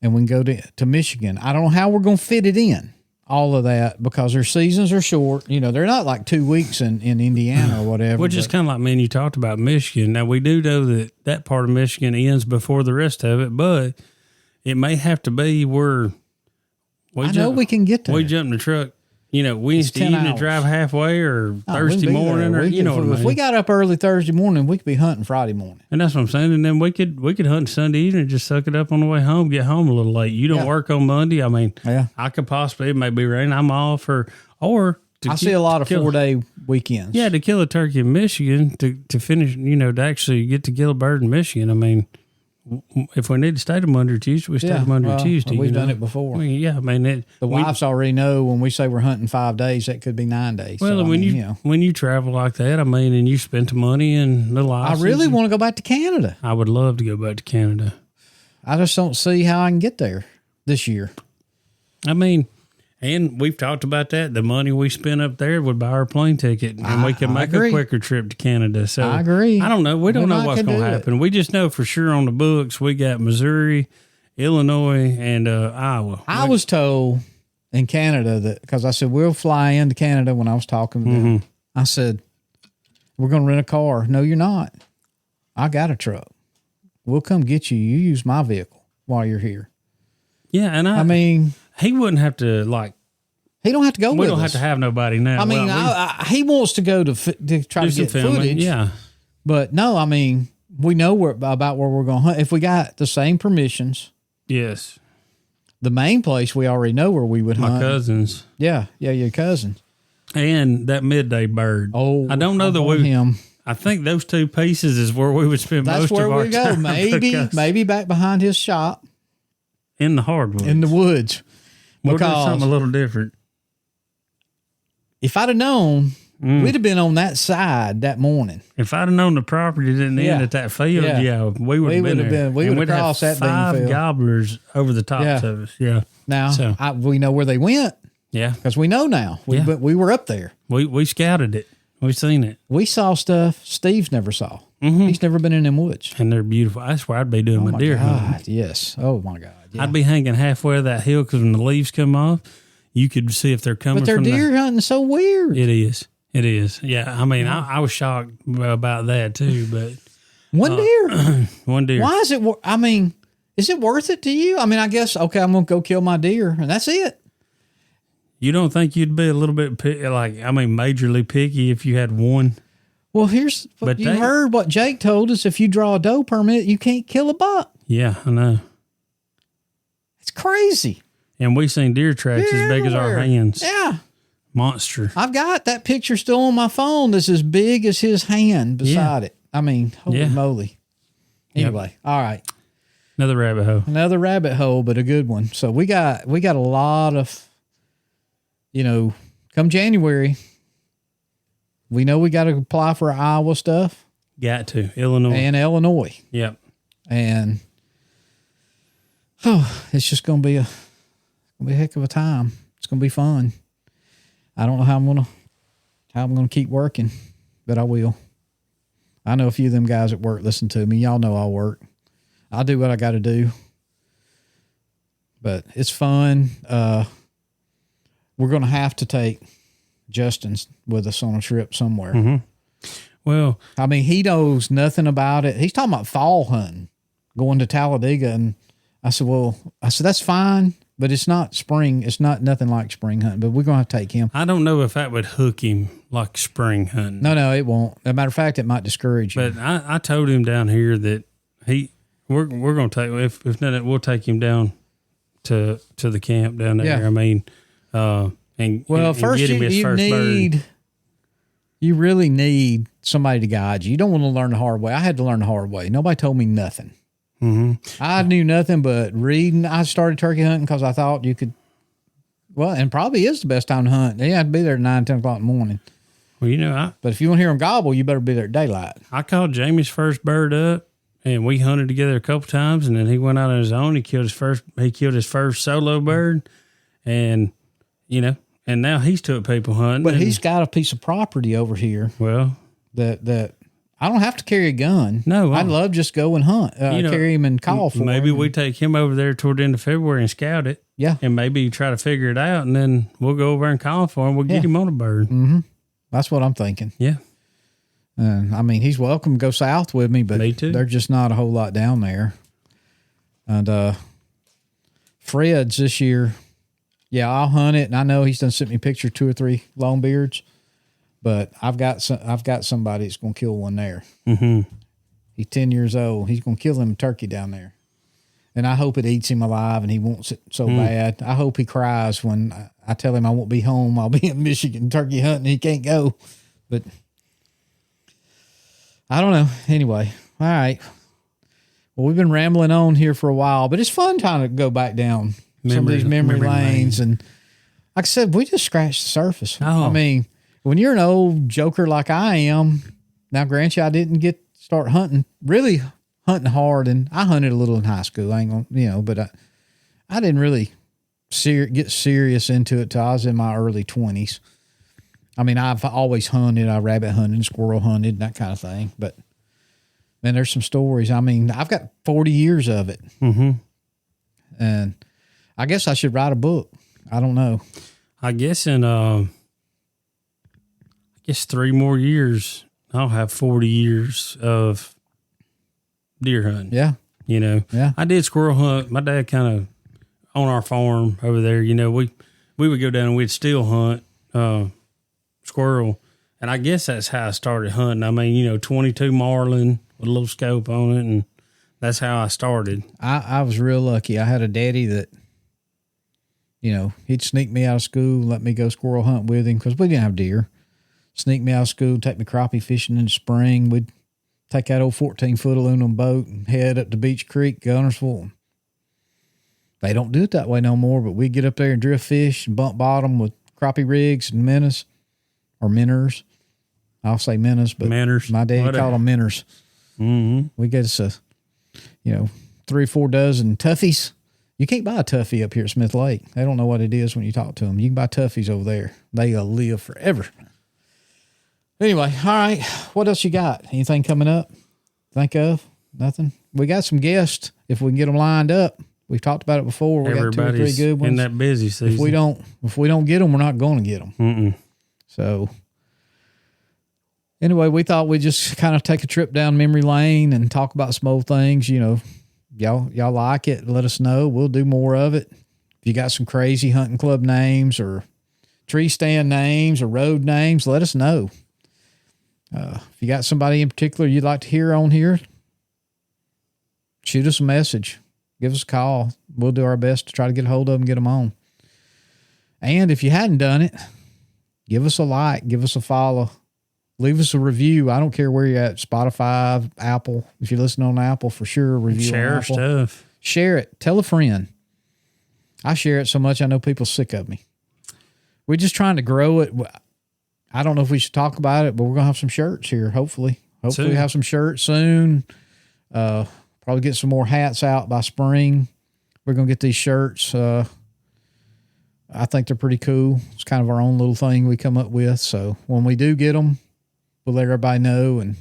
And we can go to Michigan. I don't know how we're going to fit it in, all of that, because their seasons are short. They're not like 2 weeks in Indiana or whatever. Which is kind of like me and you talked about Michigan. Now, we do know that part of Michigan ends before the rest of it, but it may have to be where we can get there. We jump in the truck, Wednesday evening, drive halfway, or Thursday morning, or if we got up early Thursday morning, we could be hunting Friday morning. And that's what I'm saying. And then we could hunt Sunday evening and just suck it up on the way home, get home a little late. You don't work on Monday. I mean, I could possibly, it may be raining, I'm off, or I see a lot of 4-day weekends. Yeah, to kill a turkey in Michigan, to finish, to actually get to kill a bird in Michigan. I mean, if we need to stay to Monday or Tuesday, we stay to Monday or Tuesday. We've done it before. The wives already know when we say we're hunting 5 days, that could be 9 days. Well, so, when you travel like that, and you spend the money in little islands. I really want to go back to Canada. I would love to go back to Canada. I just don't see how I can get there this year. And we've talked about that. The money we spent up there would buy our plane ticket, and we can make a quicker trip to Canada. So I agree. I don't know. We don't know what's going to happen. We just know for sure on the books we got Missouri, Illinois, and Iowa. I was told in Canada that, because I said we'll fly into Canada when I was talking to them. I said we're going to rent a car. No, you're not. I got a truck. We'll come get you. You use my vehicle while you're here. Yeah, and I mean. He wouldn't have to He don't have to go with us. We don't have to have nobody now. He wants to go to try to get footage. Yeah. But no, we know about where we're going to hunt. If we got the same permissions. Yes. The main place we already know where we would hunt. My cousins. Yeah, your cousins. And that midday bird. Oh, I don't know him. I think those two pieces is where we would spend most of our time. That's where we go. Maybe back behind his shop. In the hardwoods. In the woods. We'll do something a little different. If I'd have known, we'd have been on that side that morning. If I'd have known the property didn't end at that field, we would have been there. We would have crossed that bean field. 5 gobblers over the tops of us. Yeah. Now, we know where they went. Yeah. Because we know now. We were up there. We scouted it. We've seen it. We saw stuff Steve's never saw. He's never been in them woods. And they're beautiful. That's where I'd be doing my deer hunting. Yes. Oh, my God. Yeah. I'd be hanging halfway of that hill because when the leaves come off, you could see if they're coming from But their deer hunting so weird. It is. Yeah. I was shocked about that too, but. One deer? One deer. Why is it, is it worth it to you? I guess, okay, I'm going to go kill my deer and that's it. You don't think you'd be a little bit majorly picky if you had one? Well, you heard what Jake told us. If you draw a doe permit, you can't kill a buck. Yeah, I know. It's crazy. And we seen deer tracks as big as our hands. Yeah. Monster. I've got that picture still on my phone that's as big as his hand beside it. Holy moly. Anyway, all right. Another rabbit hole, but a good one. So we got a lot of, come January, we know we got to apply for Iowa stuff. Got to. Illinois. Yep. And it's just going to be a heck of a time. It's going to be fun. I don't know how I'm going to keep working, but I will. I know a few of them guys at work listen to me. Y'all know I'll work. I'll do what I got to do. But it's fun. We're going to have to take Justin with us on a trip somewhere. Mm-hmm. Well, he knows nothing about it. He's talking about fall hunting, going to Talladega. And I said, that's fine, but it's not spring. It's not nothing like spring hunting, but we're going to have to take him. I don't know if that would hook him like spring hunting. No, it won't. As a matter of fact, it might discourage him. But I told him down here that we're going to take, if not, we'll take him down to the camp down there. Yeah. First get him his first bird. You really need somebody to guide you. You don't want to learn the hard way. I had to learn the hard way. Nobody told me nothing. Mm-hmm. I knew nothing but reading. I started turkey hunting because I thought you could, and probably is the best time to hunt. You have to be there at 9, 10 o'clock in the morning. Well, but if you want to hear them gobble, you better be there at daylight. I called Jamie's first bird up, and we hunted together a couple times, and then he went out on his own. He killed his first solo bird, and and now he's took people hunting. But he's got a piece of property over here. Well, that I don't have to carry a gun. No, I'd love just go and hunt, carry him and call for him. Maybe we take him over there toward the end of February and scout it. Yeah. And maybe try to figure it out, and then we'll go over and call for him. We'll get him on a bird. Mm-hmm. That's what I'm thinking. Yeah. He's welcome to go south with me, but me too. There's just not a whole lot down there. And Fred's this year, I'll hunt it, and I know he's done sent me a picture of 2 or 3 longbeards, but I've got somebody that's going to kill one there. Mm-hmm. He's 10 years old. He's going to kill him turkey down there. And I hope it eats him alive and he wants it so bad. I hope he cries when I tell him I won't be home. I'll be in Michigan turkey hunting. He can't go. But I don't know. Anyway, all right. Well, we've been rambling on here for a while, but it's fun trying to go back down some of these memory lanes. And like I said, we just scratched the surface. Oh. I mean, when you're an old joker like I am, now grant you I didn't start hunting really hunting hard, and I hunted a little in high school. I ain't gonna, but I didn't really get serious into it till I was in my early 20s. I mean, I've always hunted. I rabbit hunted, squirrel hunted, that kind of thing. But man, there's some stories. I mean, I've got 40 years of it, and I guess I should write a book. I don't know. I guess in 3 more years, I'll have 40 years of deer hunting. Yeah. Yeah. I did squirrel hunt. My dad kind of on our farm over there, we would go down and we'd still hunt squirrel. And I guess that's how I started hunting. I mean, 22 marlin with a little scope on it. And that's how I started. I was real lucky. I had a daddy that, he'd sneak me out of school, let me go squirrel hunt with him because we didn't have deer. Sneak me out of school, take me crappie fishing in the spring. We'd take that old 14-foot aluminum boat and head up to Beach Creek, Gunnersville. They don't do it that way no more, but we'd get up there and drift fish and bump bottom with crappie rigs and minnows, or minnows. I'll say minnows, but my daddy called them minnows. Mm-hmm. We get us 3 or 4 dozen toughies. You can't buy a toughie up here at Smith Lake. They don't know what it is when you talk to them. You can buy toughies over there. They'll live forever. Anyway, all right. What else you got? Anything coming up? Think of? Nothing? We got some guests if we can get them lined up. We've talked about it before. We got 2 or 3 good ones. In that busy season. If we don't get them, we're not going to get them. Mm-mm. So anyway, we thought we'd just kind of take a trip down memory lane and talk about some old things. Y'all like it, let us know. We'll do more of it. If you got some crazy hunting club names or tree stand names or road names, let us know. If you got somebody in particular you'd like to hear on here, shoot us a message. Give us a call. We'll do our best to try to get a hold of them and get them on. And if you hadn't done it, give us a like, give us a follow, leave us a review. I don't care where you're at, Spotify, Apple. If you're listening on Apple, for sure, review Share on our Apple. stuff. Share it. Tell a friend. I share it so much I know people are sick of me. We're just trying to grow it. I don't know if we should talk about it, but we're going to have some shirts here, hopefully. Hopefully we have some shirts soon. Probably get some more hats out by spring. We're going to get these shirts. I think they're pretty cool. It's kind of our own little thing we come up with. So when we do get them, we'll let everybody know, and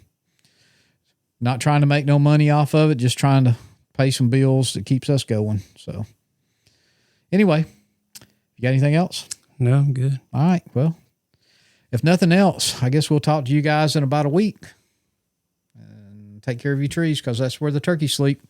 not trying to make no money off of it, just trying to pay some bills that keeps us going. So anyway, you got anything else? No, I'm good. All right. Well, if nothing else, I guess we'll talk to you guys in about a week. And take care of your trees because that's where the turkeys sleep.